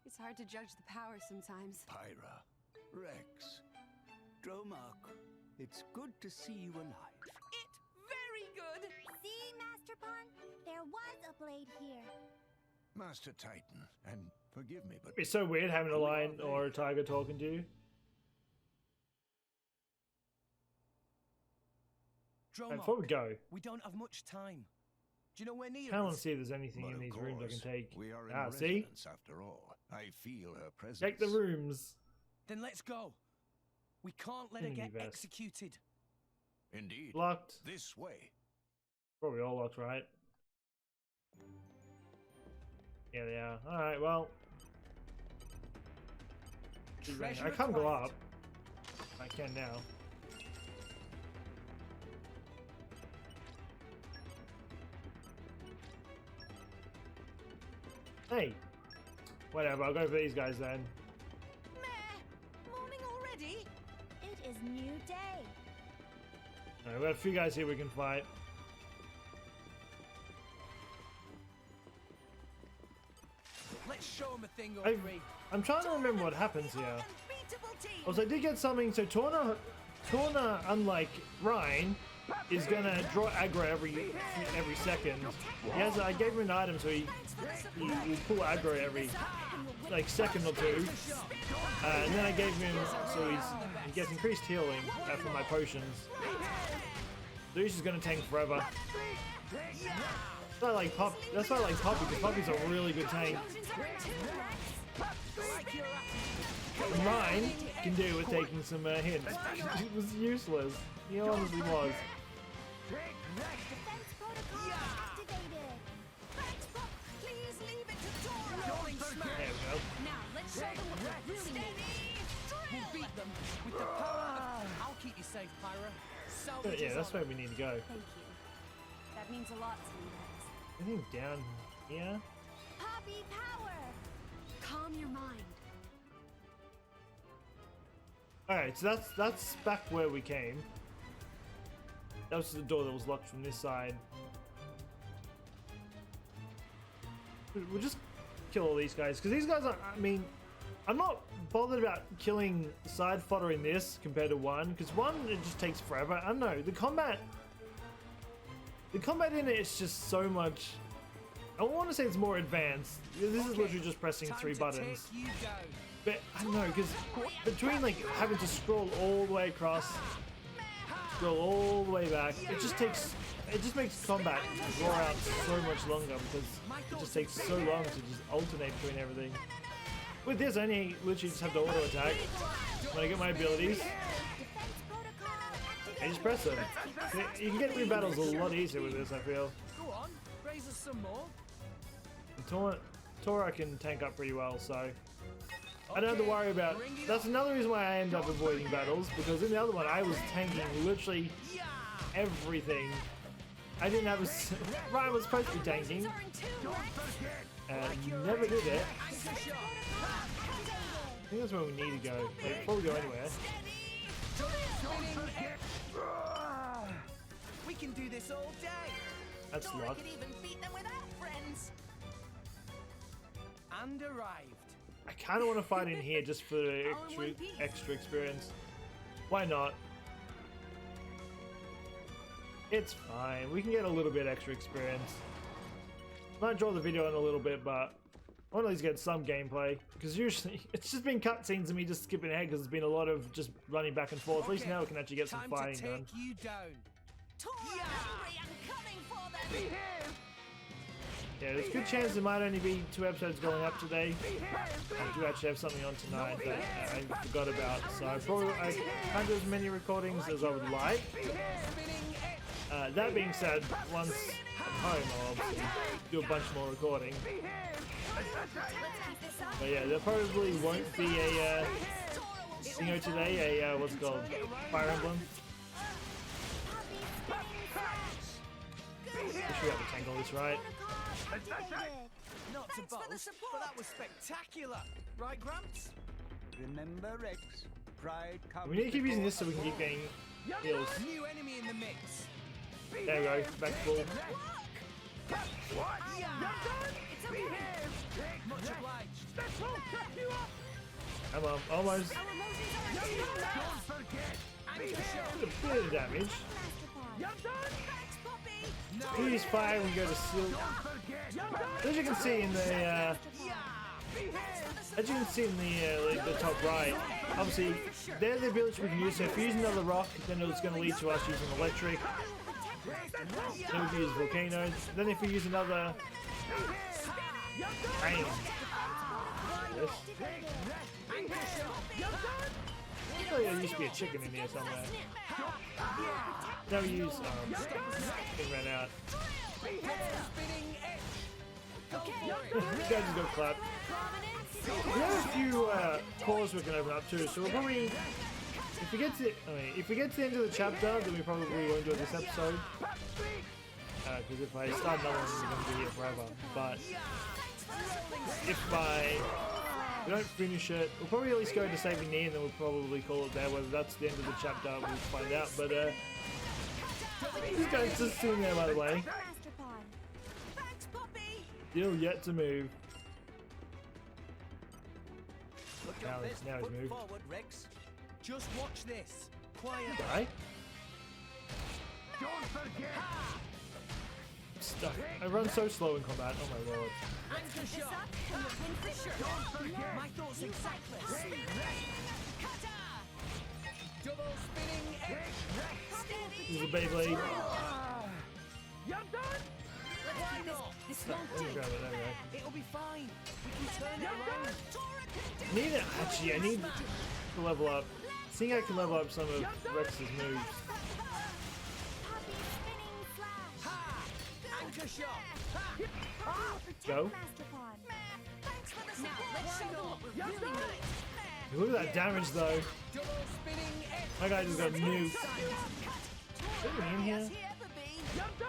It's hard to judge the power sometimes. Pyra, Rex, Dromark, it's good to see you alive. It very good. See, Master Pawn? There was a blade here. Master Titan, and forgive me, but It's so weird having a lion or a tiger talking to you. Right, before we Dromark, go, we don't have much time. Do you know where Nia I want to is? see if there's anything but in of these rooms I can course, take. we are in Ah, see? residence after all. I feel her presence. Take the rooms. Then let's go. We can't let her get Universe. executed. Indeed. Locked. This way. Probably all locked, right? Yeah, they are. Alright, well. Treasure I can't go acquired. up. I can now. Hey! Whatever, I'll go for these guys then. Meh. Morning already? It is new day. Alright, we got a few guys here we can fight. Let's show him a thing or I've- three. I'm trying to remember what happens here. Unbeatable team. Also, I did get something. So Torna, unlike Ryan, is gonna draw aggro every second. He has. I gave him an item, so he will pull aggro every like second or two. And then I gave him so he gets increased healing from my potions. So he's just gonna tank forever. That's why I like Pop. That's why I like Poppy, because Poppy's a really good tank. And Ryan can do with taking some hints. It was useless. He honestly was. Defense protocol activated. Thanks, Pop. Please leave it to Dora. There we go. Now let's show them what we're really made. We'll beat them with the power of... I'll keep you safe, Pyra. Salvage Yeah, is that's on. where we need to go. Thank you. That means a lot to me, Rex. I think down here. Poppy power. Calm your mind. Alright, so that's back where we came. That was the door that was locked from this side. We'll just kill all these guys, because these guys are, I mean, I'm not bothered about killing side fodder in this compared to one, because one, it just takes forever. I don't know, the combat in it is just so much, I want to say it's more advanced. This is literally just pressing Time 3 to buttons. take you down. But I don't know, because between like having to scroll all the way across, scroll all the way back, it just makes combat draw out so much longer, because it just takes so long to just alternate between everything. With this, I only literally just have to auto attack when I get my abilities. Defense protocol I activated. just press them. You can get through battles a lot easier with this, I feel. Go on, raise us some more. And Tora can tank up pretty well, so I don't have to worry about. That's another reason why I end up avoiding battles, because in the other one I was tanking literally everything. I didn't have a. Ryan was supposed to be tanking, and never did it. I think that's where we need to go. Like, before we go anywhere. We can do this all day. That's Dora locked. could even beat them without friends. And arrived. I kind of want to fight in here just for the All in one piece. extra experience. Why not? It's fine. We can get a little bit extra experience. Might draw the video in a little bit, but I want to at least get some gameplay. Because usually it's just been cutscenes of me just skipping ahead because there's been a lot of just running back and forth. At least now we can actually get some Time fighting to take done. you down. Tora hungry and coming for them. Yeah, there's a good chance there might only be 2 episodes going up today. I do actually have something on tonight that I forgot about, so I can't do as many recordings as I would like. That being said, once I'm home, I'll obviously do a bunch more recording. But yeah, there probably won't be a Singo today, a what's it called? Fire Emblem. We should have to tangle this, right? Not to boast, but that was spectacular. Right, Gramps? Remember, Rex, pride comes. We need to keep using this so we can keep getting heals. New enemy in the mix. There we go, back full. Much obliged. Come on, almost. A bit of damage. Use fire when you go to seal. As you can see in the the top right, obviously they're the abilities we can use. So if you use another rock, then it's going to lead to us using electric. Then we can use volcanoes. Then if we use another aim. Yes. I thought there used to be a chicken in here somewhere. Now we use it ran out. You guys just go clap. We have a few cores we can open up too, so we'll probably if we get to the end of the chapter, then we probably won't do it this episode. Because if I start another one, we're going to be here forever. But if we don't finish it, we'll probably at least go to saving near, and then we'll probably call it there. Whether that's the end of the chapter, we'll find out. But this guy's just sitting there, by the way. Still yet to move. Now he's moved. Forward, Rex. Just watch this. Quiet. Right? Stuck. I run so slow in combat. Oh my lord. Anchor shot. My thoughts exactly. Double spinning edge. This is a Beyblade. This Let me grab it, there we go. It'll be fine. We can turn it around. I need to level up. Seeing I can level up some of Rex's moves. Anchor shot. Go. Look at that damage though. That guy just got nuked. Is anyone in here?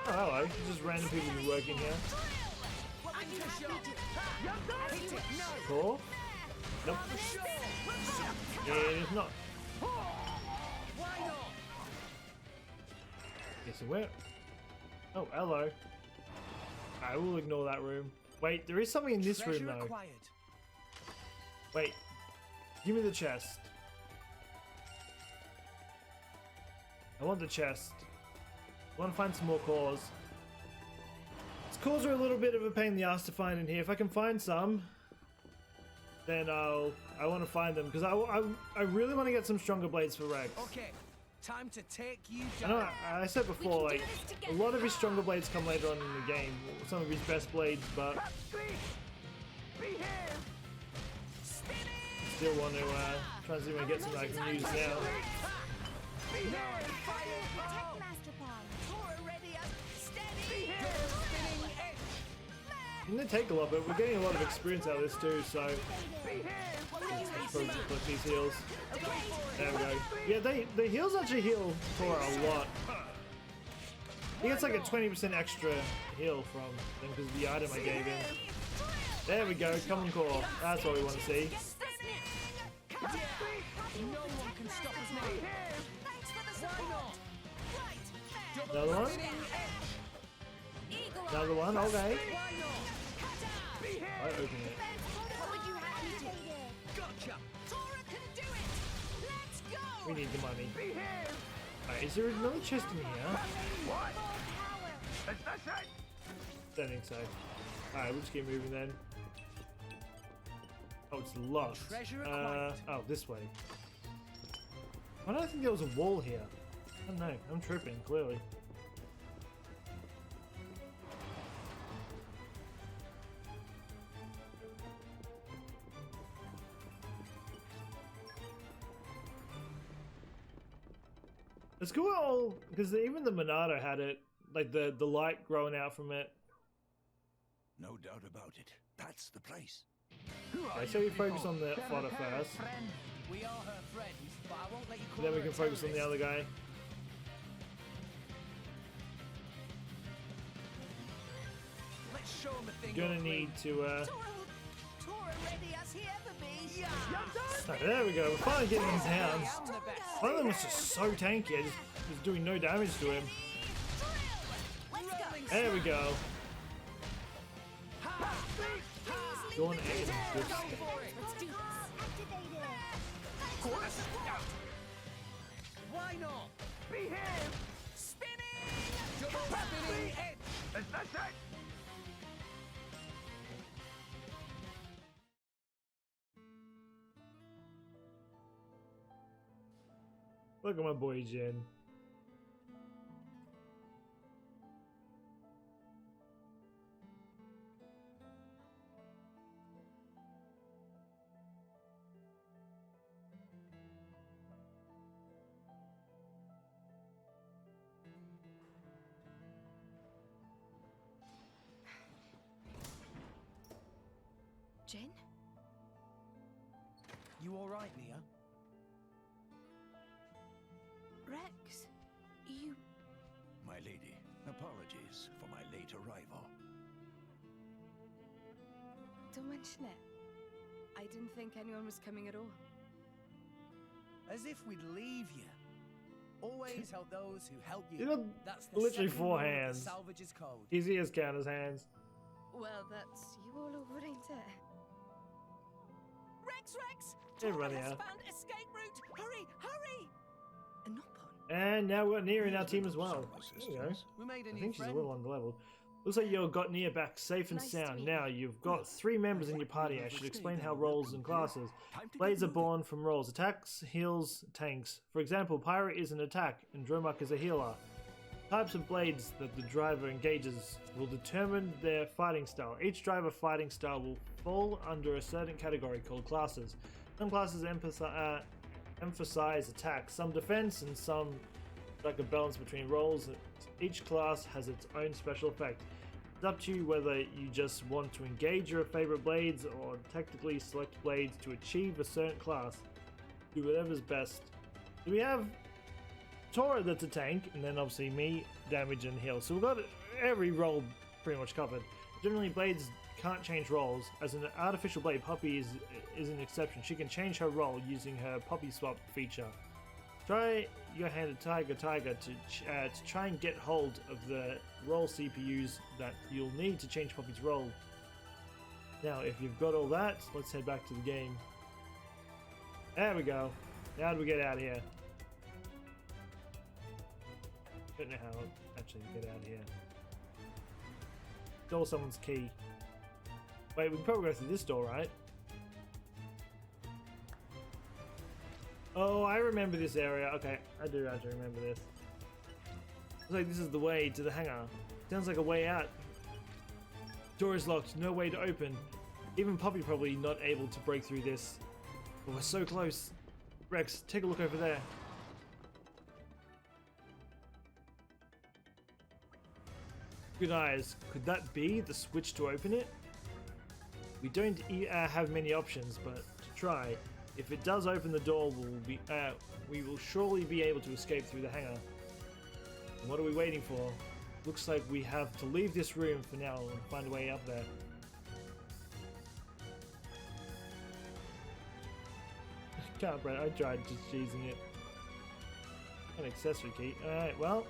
Oh, hello. Just random people who work in here. Cool. Nope. Yeah, it's not. Okay, so where? Oh, hello. I will ignore that room. Wait, there is something in this room though. Wait. Give me the chest. I want the chest. I want to find some more cores. These cores are a little bit of a pain in the ass to find in here. If I can find some, then I want to find them because I really want to get some stronger blades for Rex. Okay, time to take you I down. know I said before, like a lot of his stronger blades come later on in the game. Some of his best blades, but still want to try and see if I can get some that I can use now. It didn't take a lot, but we're getting a lot of experience out of this too, so let's probably just collect these heals. There we go. Yeah, the heals actually heal for a lot. He gets like a 20% extra heal from them because of the item I gave him. There we go, common core. That's what we want to see. Another one? Another one, okay. I open it. We need the money. Alright, is there another chest in here? Don't think so. Alright, we'll just keep moving then. Oh, it's locked. Oh, this way. Why don't I think there was a wall here? I don't know. I'm tripping, clearly. It's cool because even the Monado had it, like the light growing out from it. No doubt about it. That's the place. Okay, so we focus on the fodder first. We are her friends, but I won't let you call Then we her can a focus on the terrorist. other guy. Let's show him a thing. Gonna or need three. to Tora ready as he ever be. Yeah. oh, there we go. We're finally getting these hounds. I'm the best. One of them was just so tanky. I just was doing no damage to him. Let's go. There we go. Go on, Please leave Aiden. the Good door. stuff. Let's do this. Activated. Why not? Behave! Spinning! Double spinning head! Is this it? Look at my boy Jin. Jen? You alright, Nia? Rex? You... My lady, apologies for my late arrival. Don't mention it. I didn't think anyone was coming at all. As if we'd leave you. Always help those who help you. You got That's the literally second 4 rule of the hands. Salvage's code. Easy as count his hands. Well, that's you all over, ain't it? Rex! Hey, Tora Runny has out. found escape route. Hurry! A Nopon. And now we've got Nia in our team as well. Some There you go. assistance. We made a I new think she's a friend. little underleveled. Looks like you've got Nia back safe and Nice to sound. meet Now you. you've got 3 members in your party. I should explain how roles and classes. Blades are born from roles. Attacks, heals, tanks. For example, Pyra is an attack and Dromark is a healer. Types of blades that the driver engages will determine their fighting style. Each driver fighting style will fall under a certain category called classes. Some classes emphasize attack, some defense, and some strike a balance between roles. Each class has its own special effect. It's up to you whether you just want to engage your favorite blades or tactically select blades to achieve a certain class. Do whatever's best. So we have Tora that's a tank, and then obviously me, damage and heal. So we've got every role pretty much covered. Generally, blades can't change roles. As an artificial blade, Poppy is an exception. She can change her role using her Poppy swap feature. Try your hand at Tiger to try and get hold of the role CPUs that you'll need to change Poppy's role. Now, if you've got all that, let's head back to the game. There we go. Now do we get out of here? Don't know how to actually get out of here. Stole someone's key. Wait, we can probably go through this door, right? Oh, I remember this area. Okay, I do actually remember this. Looks like this is the way to the hangar. Sounds like a way out. Door is locked, no way to open. Even Poppy probably not able to break through this. But we're so close. Rex, take a look over there. Good eyes. Could that be the switch to open it? We don't have many options, but to try. If it does open the door, we will surely be able to escape through the hangar. And what are we waiting for? Looks like we have to leave this room for now and find a way up there. Can't, Brett. I tried just using it. An accessory key. Alright, well.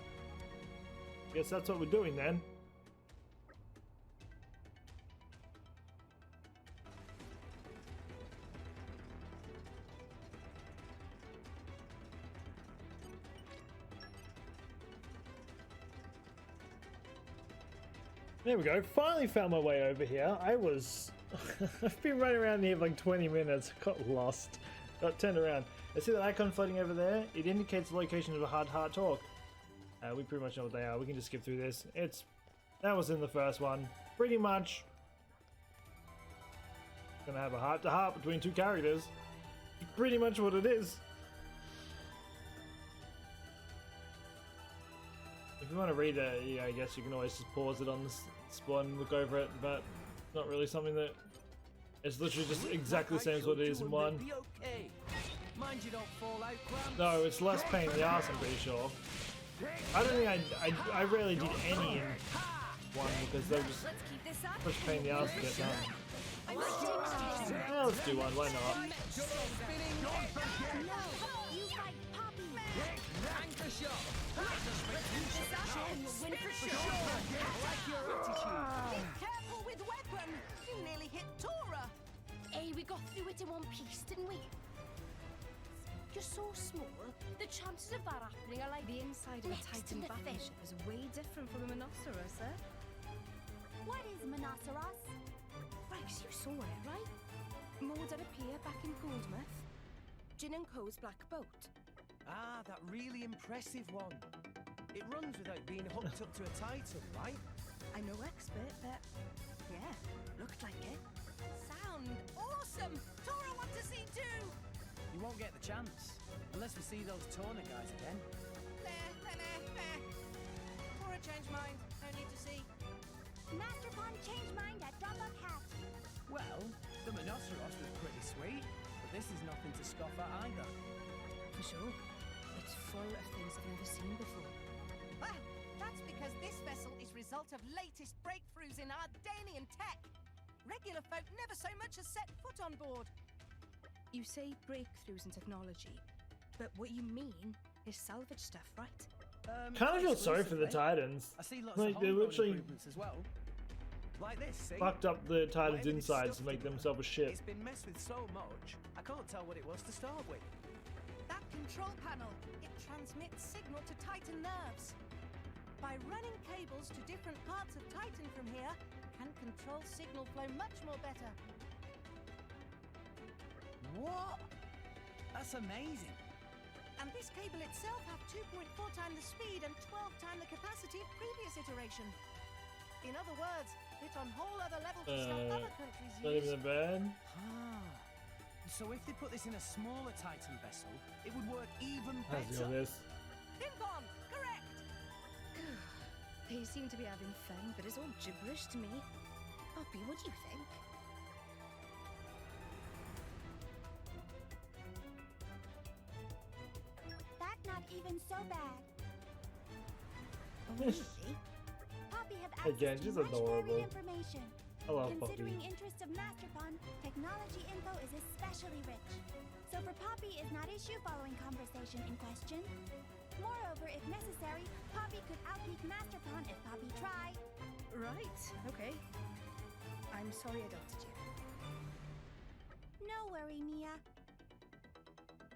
Guess that's what we're doing then. There we go. Finally found my way over here. I was... I've been running around here for like 20 minutes. Got lost. Got turned around. I see that icon floating over there. It indicates the location of a heart talk. We pretty much know what they are. We can just skip through this. That was in the first one. Pretty much gonna have a heart-to-heart between 2 characters. Pretty much what it is. you want to read it, yeah, I guess you can always just pause it on the spawn and look over it, but it's not really something that... It's literally just exactly the same as what it is in 1. Mind you don't fall out, Clamps. No, it's less pain in the ass, I'm pretty sure. I don't think I rarely did any in 1 because they're just such pain in the ass to get done. Yeah, let's do 1, why not? Careful with weapon! You nearly hit Tora! Hey, we got through it in one piece, didn't we? You're so small, the chances of that happening are like... The inside of a Titan battleship is way different from a Monoceros, eh? What is Monoceros? Rex, you saw it, right? Moored at a pier back in Goldmouth. Jin and Co's black boat. Ah, that really impressive one. It runs without being hooked up to a Titan, right? I'm no expert, but yeah, looked like it. Sound awesome! Tora wants to see too! You won't get the chance, unless we see those Torna guys again. Nah. Tora changed mind, no need to see. Master Pawn changed mind at drop of hat. Well, the Monoceros was pretty sweet, but this is nothing to scoff at either. For sure. It's full of things I've never seen before. Well, that's because this vessel is result of latest breakthroughs in Ardanian tech. Regular folk never so much as set foot on board. You say breakthroughs in technology, but what you mean is salvage stuff, right? Kind of feel sorry for the Titans. I see lots Like, of they literally improvements as well. Like this, see? fucked up the Titans' Whatever this insides to stuff make is, themselves a shit. It's been messed with so much, I can't tell what it was to start with. That control panel, it transmits signal to Titan nerves. By running cables to different parts of Titan from here, can control signal flow much more better. What? That's amazing. And this cable itself have 2.4 times the speed and 12 times the capacity of previous iteration. In other words, it's on whole other level to stuff other countries Not use. even that bad. Ah. So if they put this in a smaller Titan vessel, it would work even How's better. this? Pimpon, correct! They seem to be having fun, but it's all gibberish to me. Poppy, what do you think? That's not even so bad. Really? Poppy have Again, access she's to much adorable. varied information. I love Considering Poppy. interests of Master Pawn, technology info is especially rich. So for Poppy is not issue following conversation in question. Moreover, if necessary, Poppy could outgeek Master Pawn if Poppy tried. Right, okay. I'm sorry I doubted you. No worry, Mia.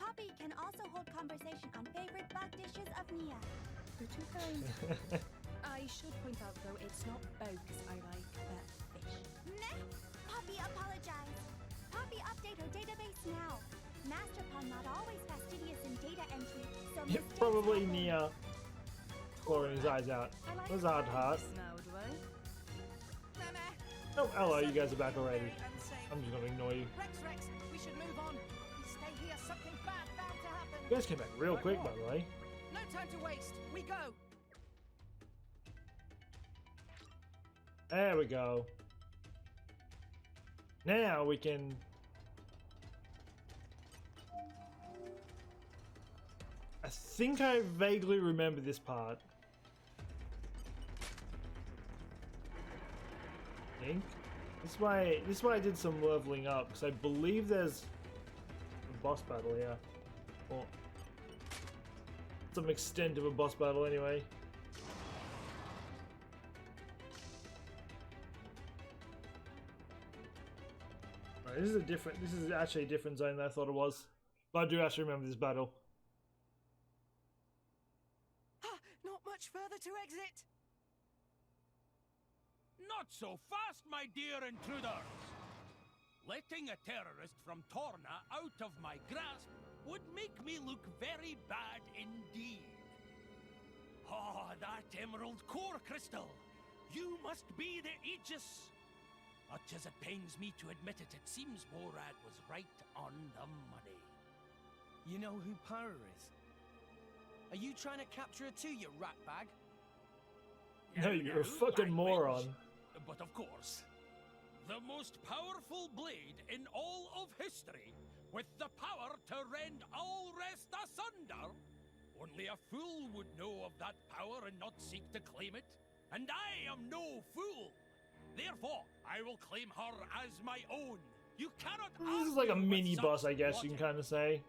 Poppy can also hold conversation on favorite bug dishes of Mia. You're too kind. I should point out, though, it's not bugs I like, but fish. Nah, Poppy apologize. Poppy update her database now. Master Pawn not always fastidious in data entry, so Yeah, mistakes probably happen. Nia blowing his eyes out. I like That's hard to heart. now, do I? Oh, hello, you guys are back already. I'm just gonna ignore you. Rex, we should move on. We stay here, something bad bound to happen. You guys came back real quick, by the way. No time to waste. We go. There we go. Now we can... I think I vaguely remember this part. I think. This is why I did some leveling up, because I believe there's a boss battle here. Or some extent of a boss battle anyway. Right, this is actually a different zone than I thought it was. But I do actually remember this battle. Not much further to exit. Not so fast, my dear intruders! Letting a terrorist from Torna out of my grasp would make me look very bad indeed. Oh, that emerald core crystal! You must be the Aegis! Much as it pains me to admit it, it seems Morag was right on the money. You know who Pyra is? Are you trying to capture her too, you ratbag? No, you're a fucking moron. But of course, the most powerful blade in all of history, with the power to rend Alrest asunder. Only a fool would know of that power and not seek to claim it. And I am no fool. Therefore, I will claim her as my own. You cannot. This is like a mini boss, I guess you can kind of say.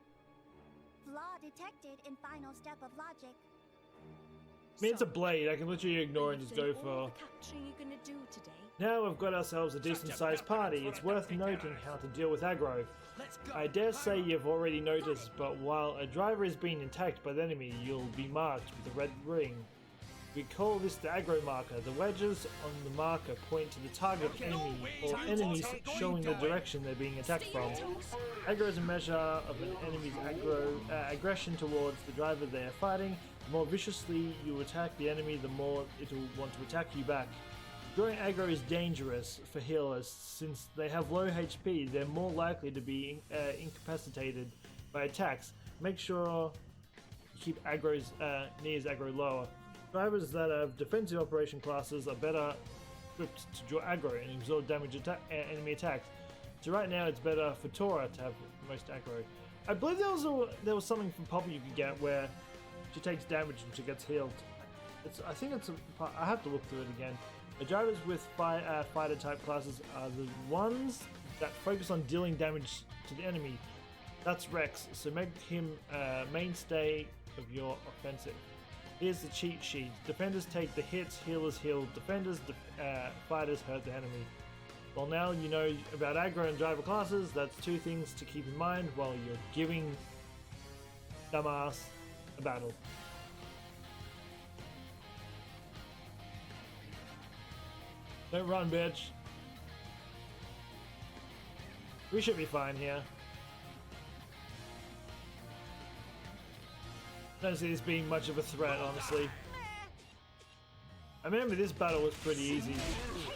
Flaw detected in final step of logic. I mean, it's a blade. I can literally ignore and just go for. Capturing you're gonna do today? Now we've got ourselves a decent-sized party. It's worth noting how to deal with aggro. I dare say you've already noticed, but while a driver is being attacked by the enemy, you'll be marked with a red ring. We call this the Aggro Marker. The wedges on the marker point to the target enemy or enemies showing the direction they're being attacked from. Aggro is a measure of an enemy's aggression towards the driver they are fighting. The more viciously you attack the enemy, the more it will want to attack you back. Drawing aggro is dangerous for healers since they have low HP. They're more likely to be incapacitated by attacks. Make sure you keep aggro's Nia's aggro lower. Drivers that have defensive operation classes are better equipped to draw aggro and absorb damage enemy attacks. So right now it's better for Tora to have most aggro. I believe there was something from Poppy you could get where she takes damage and she gets healed. I think it's I have to look through it again. The drivers with fighter type classes are the ones that focus on dealing damage to the enemy. That's Rex, so make him mainstay of your offensive. Here's the cheat sheet. Defenders take the hits, healers heal defenders, fighters hurt the enemy. Well, now you know about aggro and driver classes. That's two things to keep in mind while you're giving dumbass a battle. Don't run, bitch. We should be fine here. Don't see this being much of a threat, honestly. I remember this battle was pretty easy.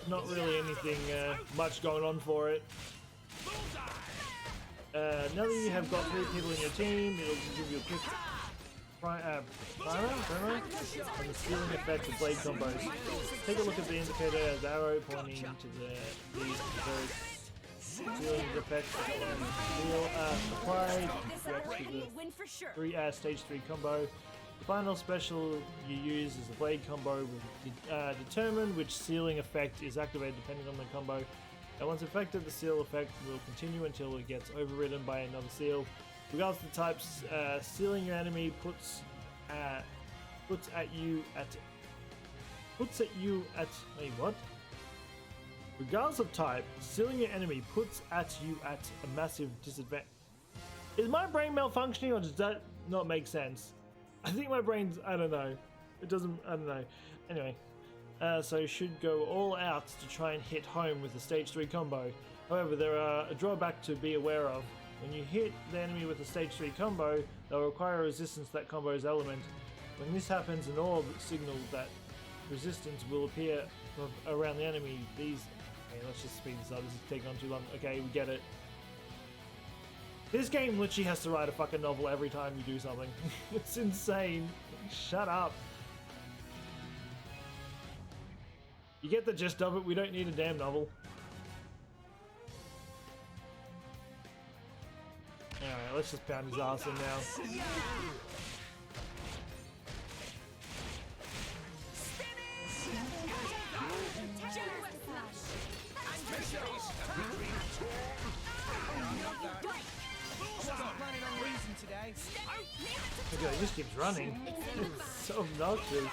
Not really anything much going on for it. Now that you have got 3 people in your team, it'll give you a quick Pyra, and the stealing effect of blade combos. Take a look at the indicator as arrow pointing to the stealing effect applied to the stage 3 combo. The final special you use is the blade combo will determine which sealing effect is activated depending on the combo. And once affected, the seal effect will continue until it gets overridden by another seal. Regardless of the types, sealing your enemy puts at you at wait, what? Regardless of type, sealing your enemy puts at you at a massive disadvantage. Is my brain malfunctioning or does that not make sense? I think my brain's, I don't know. It doesn't, I don't know. Anyway, so you should go all out to try and hit home with the stage 3 combo. However, there are a drawback to be aware of. When you hit the enemy with a stage 3 combo, they'll require resistance to that combo's element. When this happens, an orb signal that resistance will appear around the enemy. These... Okay, let's just speed this up. This is taking on too long. Okay, we get it. This game literally has to write a fucking novel every time you do something. It's insane. Shut up. You get the gist of it. We don't need a damn novel. Alright, let's just pound his ass in now. Okay, he just keeps running. It's so obnoxious.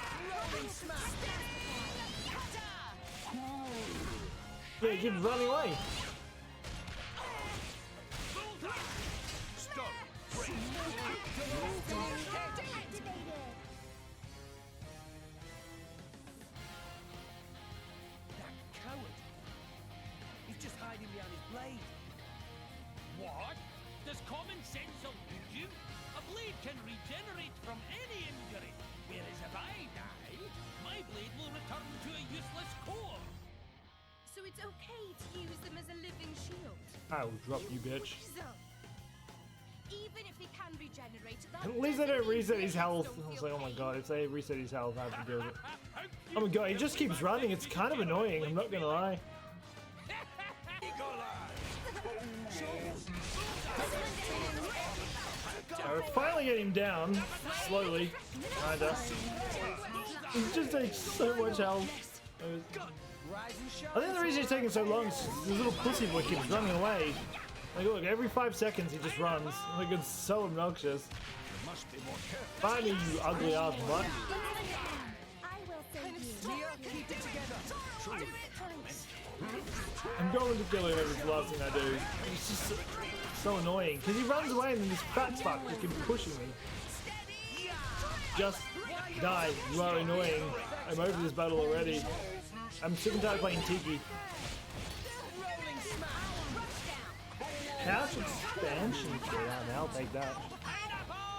Yeah, he keeps running away. That coward. He's just hiding behind his blade. What? Does common sense elude you? A blade can regenerate from any injury, whereas if I die, my blade will return to a useless core. So it's okay to use them as a living shield? I will drop you, bitch. Even if they can regenerate, At least they don't reset his health. I was like, oh my god, if they reset his health, I have to deal with it. Oh my god, he just keeps running. It's kind of annoying, I'm not gonna lie. We're finally getting him down. Slowly. Kinda. He just takes so much health. I think the reason he's taking so long is this little pussy boy keeps running away. Like, look, every 5 seconds he just runs. Like, it's so obnoxious. Find me, you ugly ass butt. I'm going to kill him every last thing I do. It's just so annoying. Because he runs away and then this fat fuck just keeps pushing me. Just die. You are annoying. I'm over this battle already. I'm sick and tired of playing Tiki. Couch expansion kit. I'll take that.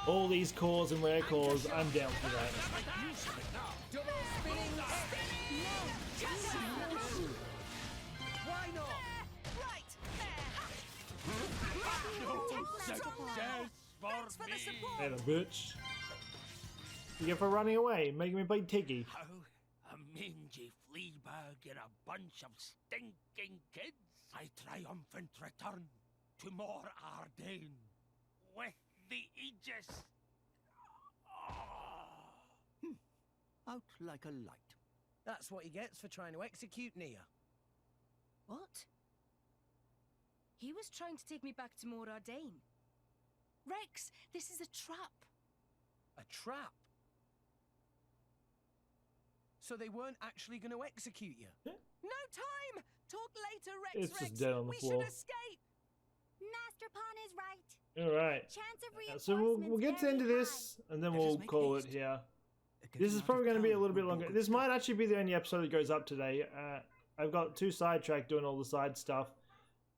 All these cores and rare cores, I'm down for that. And a bitch. You get for running away, making me play Tiki. How a mangy flea bag and a bunch of stinking kids. I triumphant return to Morag with the Aegis. Out like a light. That's what he gets for trying to execute Nia. What? He was trying to take me back to Morag. Rex, this is a trap. A trap? So they weren't actually going to execute you? No time! Talk later, Rex. It's just dead on the floor. We should escape. Master Pawn is right. Alright. Chance of So we'll get to the end of this, and then we'll call it here. This is probably going to be a little bit longer. This might actually be the only episode that goes up today. I've got 2 sidetracked doing all the side stuff,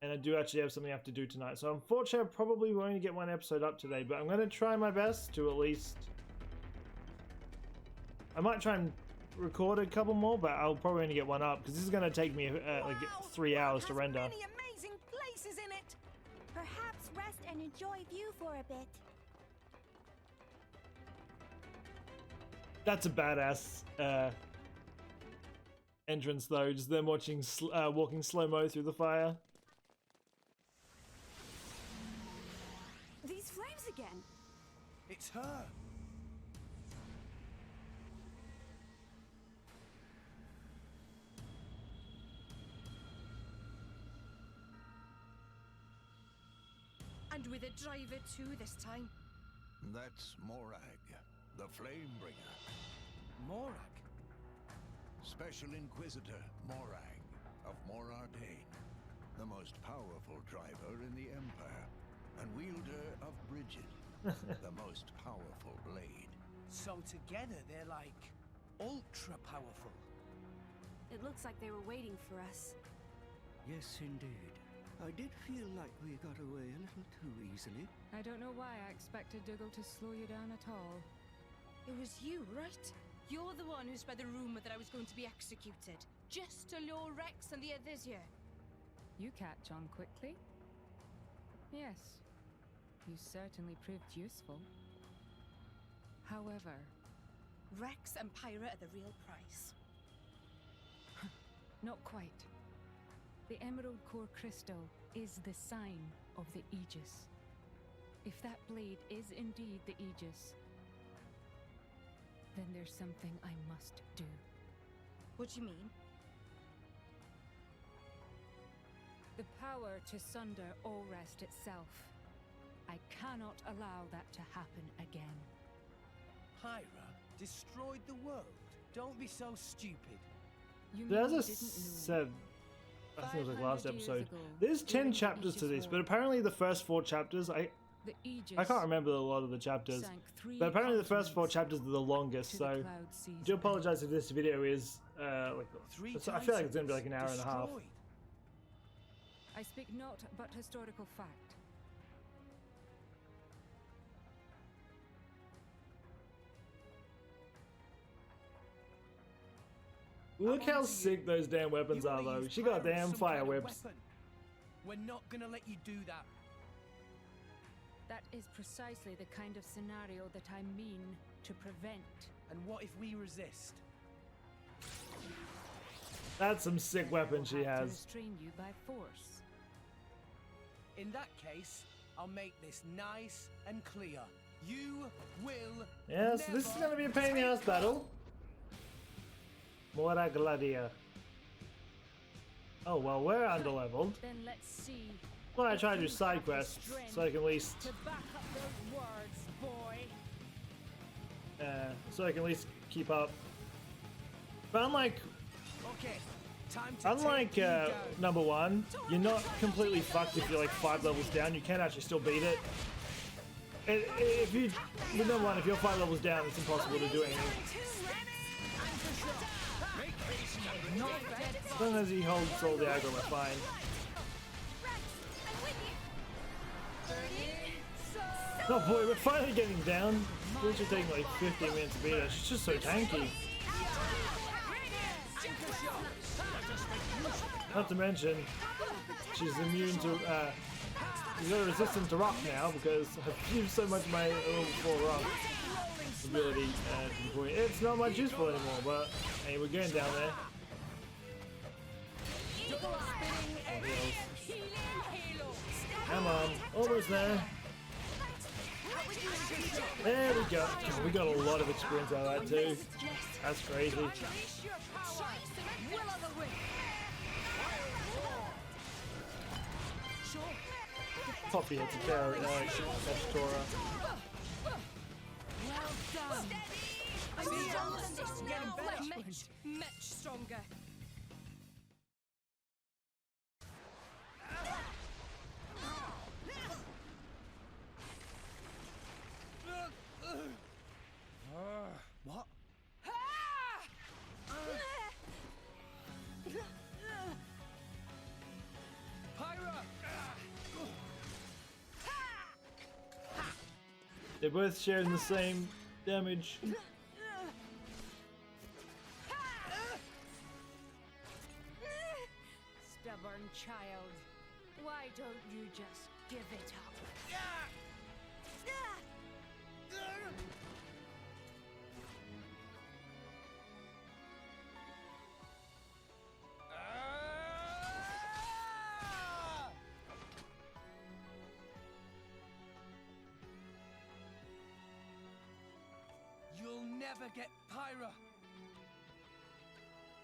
and I do actually have something I have to do tonight. So unfortunately, I probably won't only get 1 episode up today, but I'm going to try my best to at least... I might try and record a couple more, but I'll probably only get 1 up, because this is going to take me like 3 hours to render. Many amazing places in it. Perhaps rest and enjoy view for a bit. That's a badass entrance, though. Just them watching, walking slow-mo through the fire. These flames again. It's her. And with a driver too this time. That's Morag, the Flame Bringer. Morag? Special Inquisitor Morag of Morag, the most powerful driver in the Empire, and wielder of Bridget, the most powerful blade. So together they're like ultra powerful. It looks like they were waiting for us. Yes, indeed. I did feel like we got away a little too easily. I don't know why I expected Dougal to slow you down at all. It was you, right? You're the one who spread the rumor that I was going to be executed. Just to lure Rex and the others here. You catch on quickly. Yes, you certainly proved useful. However... Rex and Pyra are the real prize. Not quite. The Emerald Core Crystal is the sign of the Aegis. If that blade is indeed the Aegis, then there's something I must do. What do you mean? The power to sunder Alrest itself. I cannot allow that to happen again. Pyra destroyed the world. Don't be so stupid. You As I didn't know. said, I think it was like last 500 years episode, ago, there's 10 during the chapters to Aegis this, but War, apparently the first 4 chapters, the Aegis I can't remember a lot of the chapters, sank 3 but apparently the first 4 continents chapters are the longest, to so the cloud seas I do apologize if this video is, like, I feel like it's gonna be like an hour and a half. Destroyed. I speak not but historical fact. Look how sick those damn weapons You are, wanna though. use She got Pyra as damn some fire kind of whips. weapon. We're not gonna let you do that. That is precisely the kind of scenario that I mean to prevent. And what if we resist? That's some sick weapon she Will have to has. restrain you by force. In that case, I'll make this nice and clear. You will. Yeah, so this is gonna be a pain in the ass battle. Morag Ladair. Oh well, we're underleveled. Then let's see. Well, I try to do side quests so I can at least To back up those words, boy. so I can at least keep up. But unlike Okay, time to take you down. number one, you're not completely fucked if you're like 5 levels down. You can actually still beat it. If you, with number one, if you're 5 levels down, it's impossible to do anything. As long as he holds all the aggro, we're fine. Oh boy, we're finally getting down. It should take like 15 minutes to beat her. She's just so tanky. Not to mention, she's immune to, she's got a resistance to rock now because I've used so much of my level 4 rock ability to the point. It's not much useful anymore, but hey, we're getting down there. Oh, heals. Come on, almost there. There we go. Oh, we got a lot of experience out of that too. That's crazy. Poppy hits a carrot, that's Tora. Well done. Much stronger. What? Pyra! They're both sharing the same damage. Stubborn child. Why don't you just give it up? You'll never get Pyra.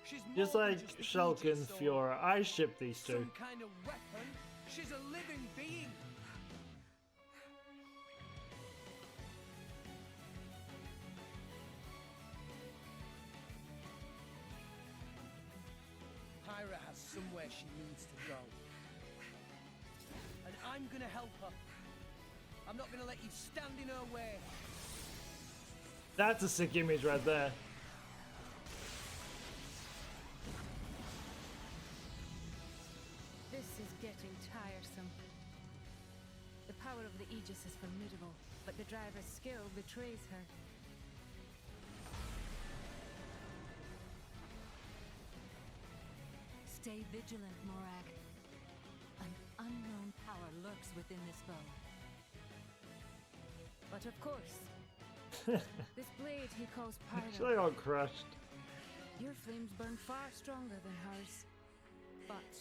She's Just more than like just a Shulk Aegis and sword. Fiora, I ship these two. Some kind of weapon. She's a living being. Pyra has somewhere she needs to go. And I'm gonna help her. I'm not gonna let you stand in her way. That's a sick image right there. This is getting tiresome. The power of the Aegis is formidable, but the driver's skill betrays her. Stay vigilant, Morag. An unknown power lurks within this bow. But of course, this blade he calls She like Pyra. all crushed. Your flames burn far stronger than hers. But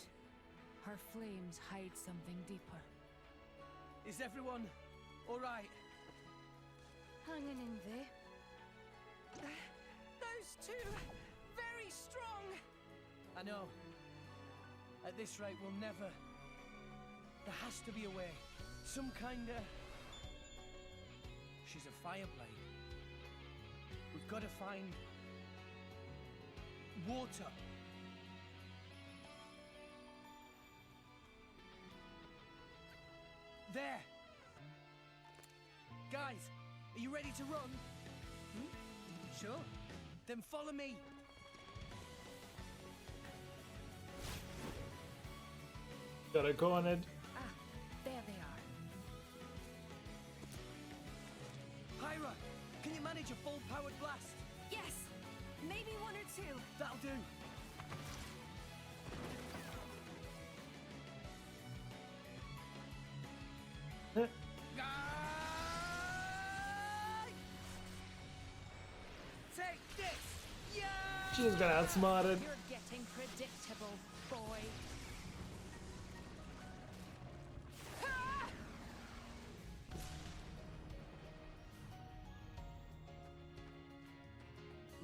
her flames hide something deeper. Is everyone alright? Hanging in there. Those two, very strong. I know. At this rate, we'll never... There has to be a way. Some kinda... She's a fireblade. We've got to find... water. There! Guys, are you ready to run? Sure. Then follow me. Got her cornered. Ah, there they are. Pyra, can you manage a full-powered blast? Yes, maybe one or two. That'll do. Take this! Yeah! She just got outsmarted. You're getting predictable, boy.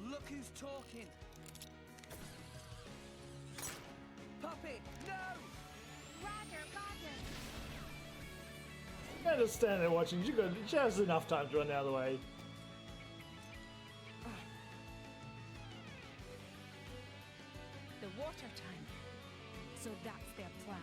Look who's talking. Puppy, no! Roger, Roger. I'm just standing there watching. She has enough time to run out of the way. The water tank. So that's their plan.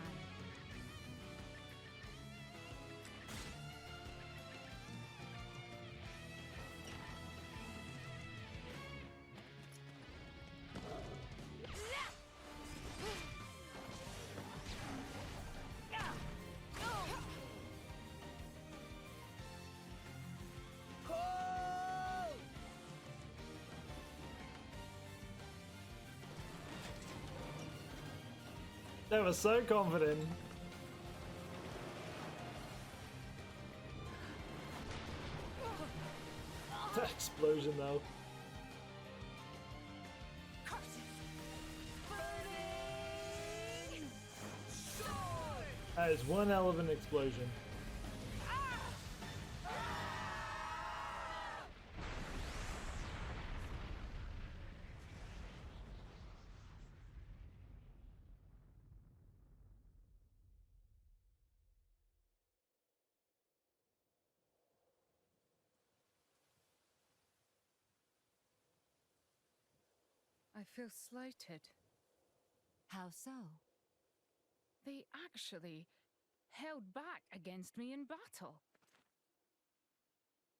They were so confident. That explosion though. That is one hell of an explosion. I feel slighted. How so? They actually held back against me in battle.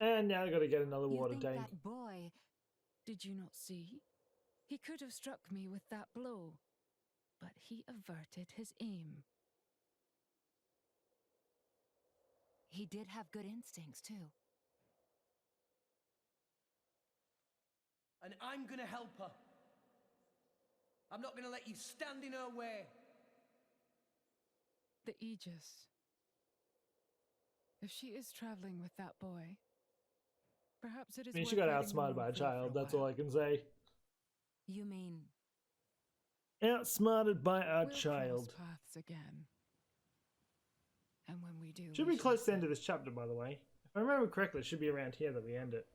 And now I gotta get another You water think tank. that boy... Did you not see? He could have struck me with that blow, but he averted his aim. He did have good instincts, too. And I'm gonna help her. I'm not gonna let you stand in her way. The Aegis. If she is traveling with that boy, perhaps it is I mean, she worth got letting them outsmarted by a roam free for child, that's while. all I can say. You mean... Outsmarted by a We'll child. cross paths again. And when we do, Should we be close to shall the end of this chapter, by the way. If I remember correctly, it should be around here that we end it.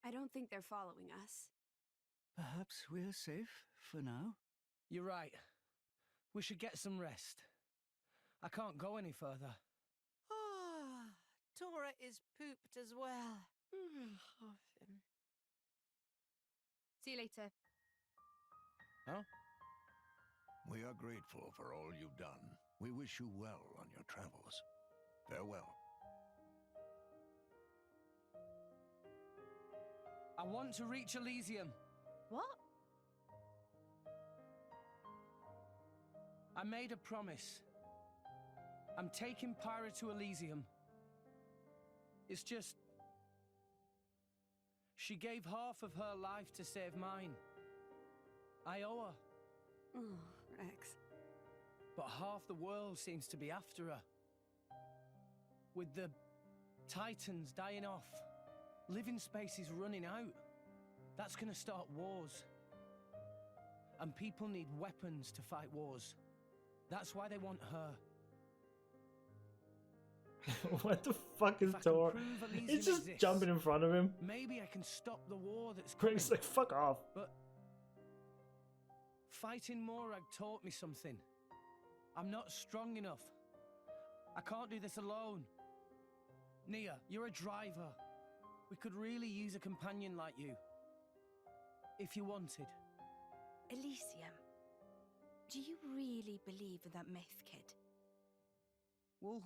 I don't think they're following us. Perhaps we're safe for now? You're right. We should get some rest. I can't go any further. Ah, Tora is pooped as well. See you later. Huh? We are grateful for all you've done. We wish you well on your travels. Farewell. I want to reach Elysium. What? I made a promise. I'm taking Pyra to Elysium. It's just... she gave half of her life to save mine. I owe her. Oh, Rex. But half the world seems to be after her. With the Titans dying off, living space is running out. That's gonna start wars. And people need weapons to fight wars. That's why they want her. What the fuck is If I can Tor? prove Elysium He's just exists, jumping in front of him. maybe I can stop the war that's coming. Greg's like, fuck off. But fighting Morag taught me something. I'm not strong enough. I can't do this alone. Nia, you're a driver. We could really use a companion like you. If you wanted. Elysium. Do you really believe in that myth, kid? Well,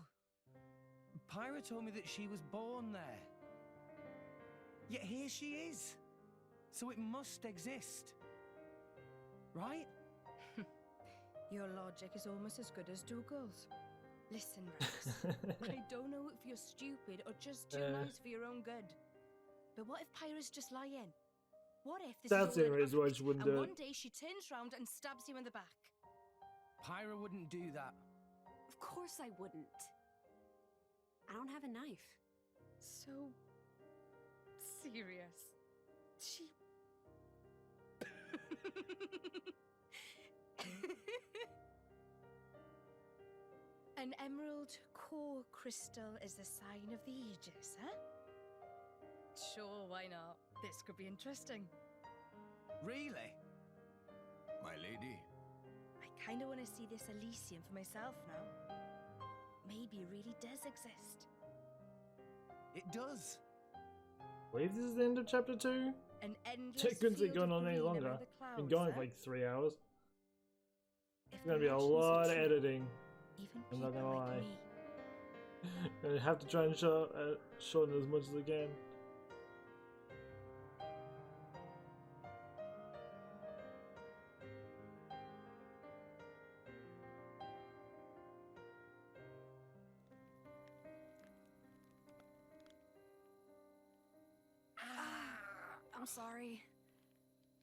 Pyra told me that she was born there. Yet here she is. So it must exist. Right? Your logic is almost as good as Dougal's. Listen, Rex. I don't know if you're stupid or just too nice for your own good. But what if Pyra's just lying? What if this That's is the all only an reason why act, she wouldn't and do one it. day she turns round and stabs you in the back? Pyra wouldn't do that. Of course I wouldn't. I don't have a knife. So serious. She. An emerald core crystal is the sign of the Aegis, huh? Sure, why not? This could be interesting. Really? My lady, I kind of want to see this Elysium for myself now. Maybe it really does exist. It does. I believe this is the end of chapter 2. An endless It couldn't see field going of on any green longer. among the clouds, Been going huh? for like 3 hours. If It's gonna be a legends are lot of true, editing. even I'm not people gonna like lie. me. I have to try and shorten it as much as I can. I'm sorry.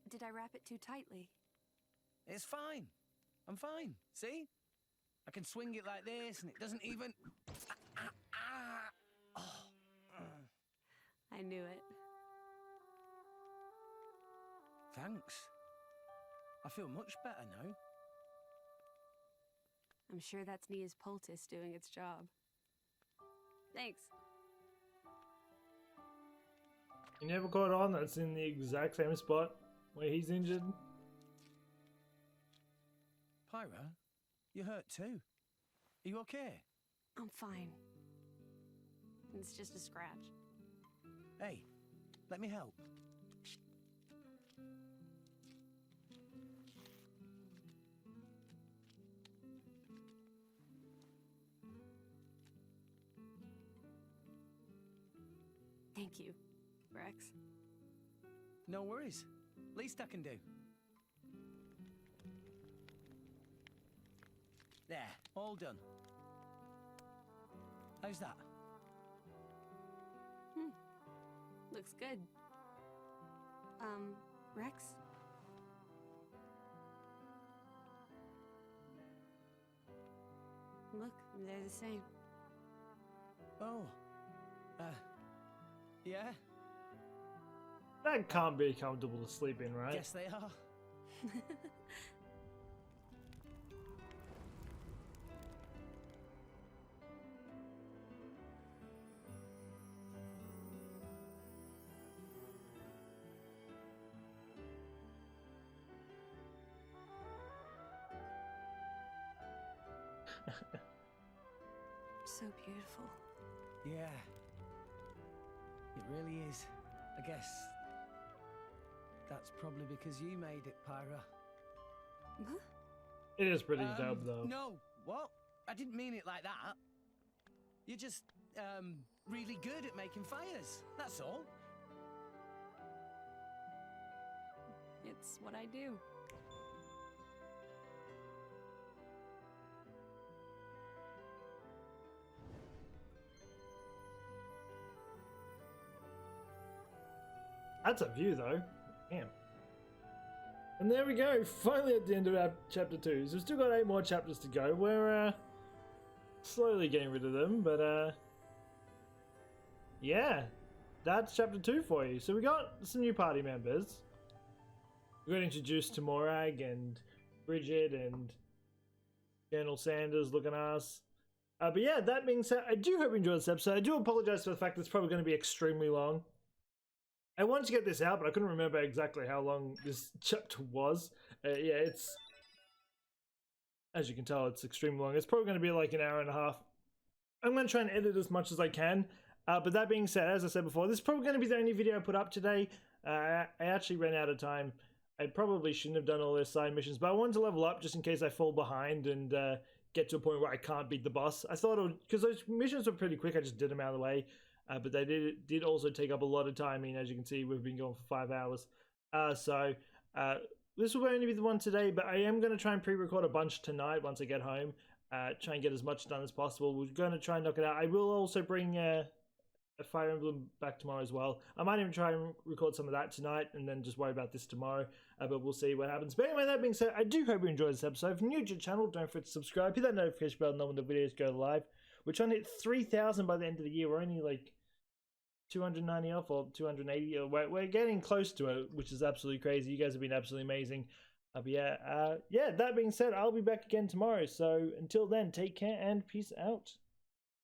Did I wrap it too tightly? It's fine. I'm fine. See? I can swing it like this and it doesn't even... Oh. I knew it. Thanks. I feel much better now. I'm sure that's Nia's poultice doing its job. Thanks. You never caught on that's in the exact same spot where he's injured. Pyra, you hurt too. Are you okay? I'm fine. It's just a scratch. Hey, let me help. Thank you, Rex. No worries. Least I can do. There, all done. How's that? Looks good. Rex? Look, they're the same. Oh. Yeah? That can't be comfortable to sleep in, right? Guess they are. So beautiful. Yeah. It really is. I guess that's probably because you made it, Pyra. Huh? It is pretty dope, though. No, what? I didn't mean it like that. You're just, really good at making fires. That's all. It's what I do. That's a view, though. Damn. And there we go. Finally at the end of our chapter 2. So we've still got 8 more chapters to go. We're slowly getting rid of them, but yeah, that's chapter 2 for you. So we got some new party members. We got introduced to Morag and Bridget and Colonel Sanders looking ass. But yeah, that being said, I do hope you enjoyed this episode. I do apologize for the fact that it's probably going to be extremely long. I wanted to get this out, but I couldn't remember exactly how long this chapter was. Yeah, it's... As you can tell, it's extremely long. It's probably going to be like an hour and a half. I'm going to try and edit as much as I can. But that being said, as I said before, this is probably going to be the only video I put up today. I actually ran out of time. I probably shouldn't have done all those side missions, but I wanted to level up just in case I fall behind and get to a point where I can't beat the boss. I thought it would... Because those missions were pretty quick, I just did them out of the way. But they did also take up a lot of time. I mean, as you can see, we've been going for 5 hours. So this will only be the one today, but I am going to try and pre-record a bunch tonight once I get home. Try and get as much done as possible. We're going to try and knock it out. I will also bring Fire Emblem back tomorrow as well. I might even try and record some of that tonight and then just worry about this tomorrow. But we'll see what happens. But anyway, that being said, I do hope you enjoyed this episode. If you're new to the channel, don't forget to subscribe. Hit that notification bell to know when the videos go live. We're trying to hit 3,000 by the end of the year. We're only like 290 off or 280. Or we're getting close to it, which is absolutely crazy. You guys have been absolutely amazing. But yeah, that being said, I'll be back again tomorrow. So until then, take care and peace out.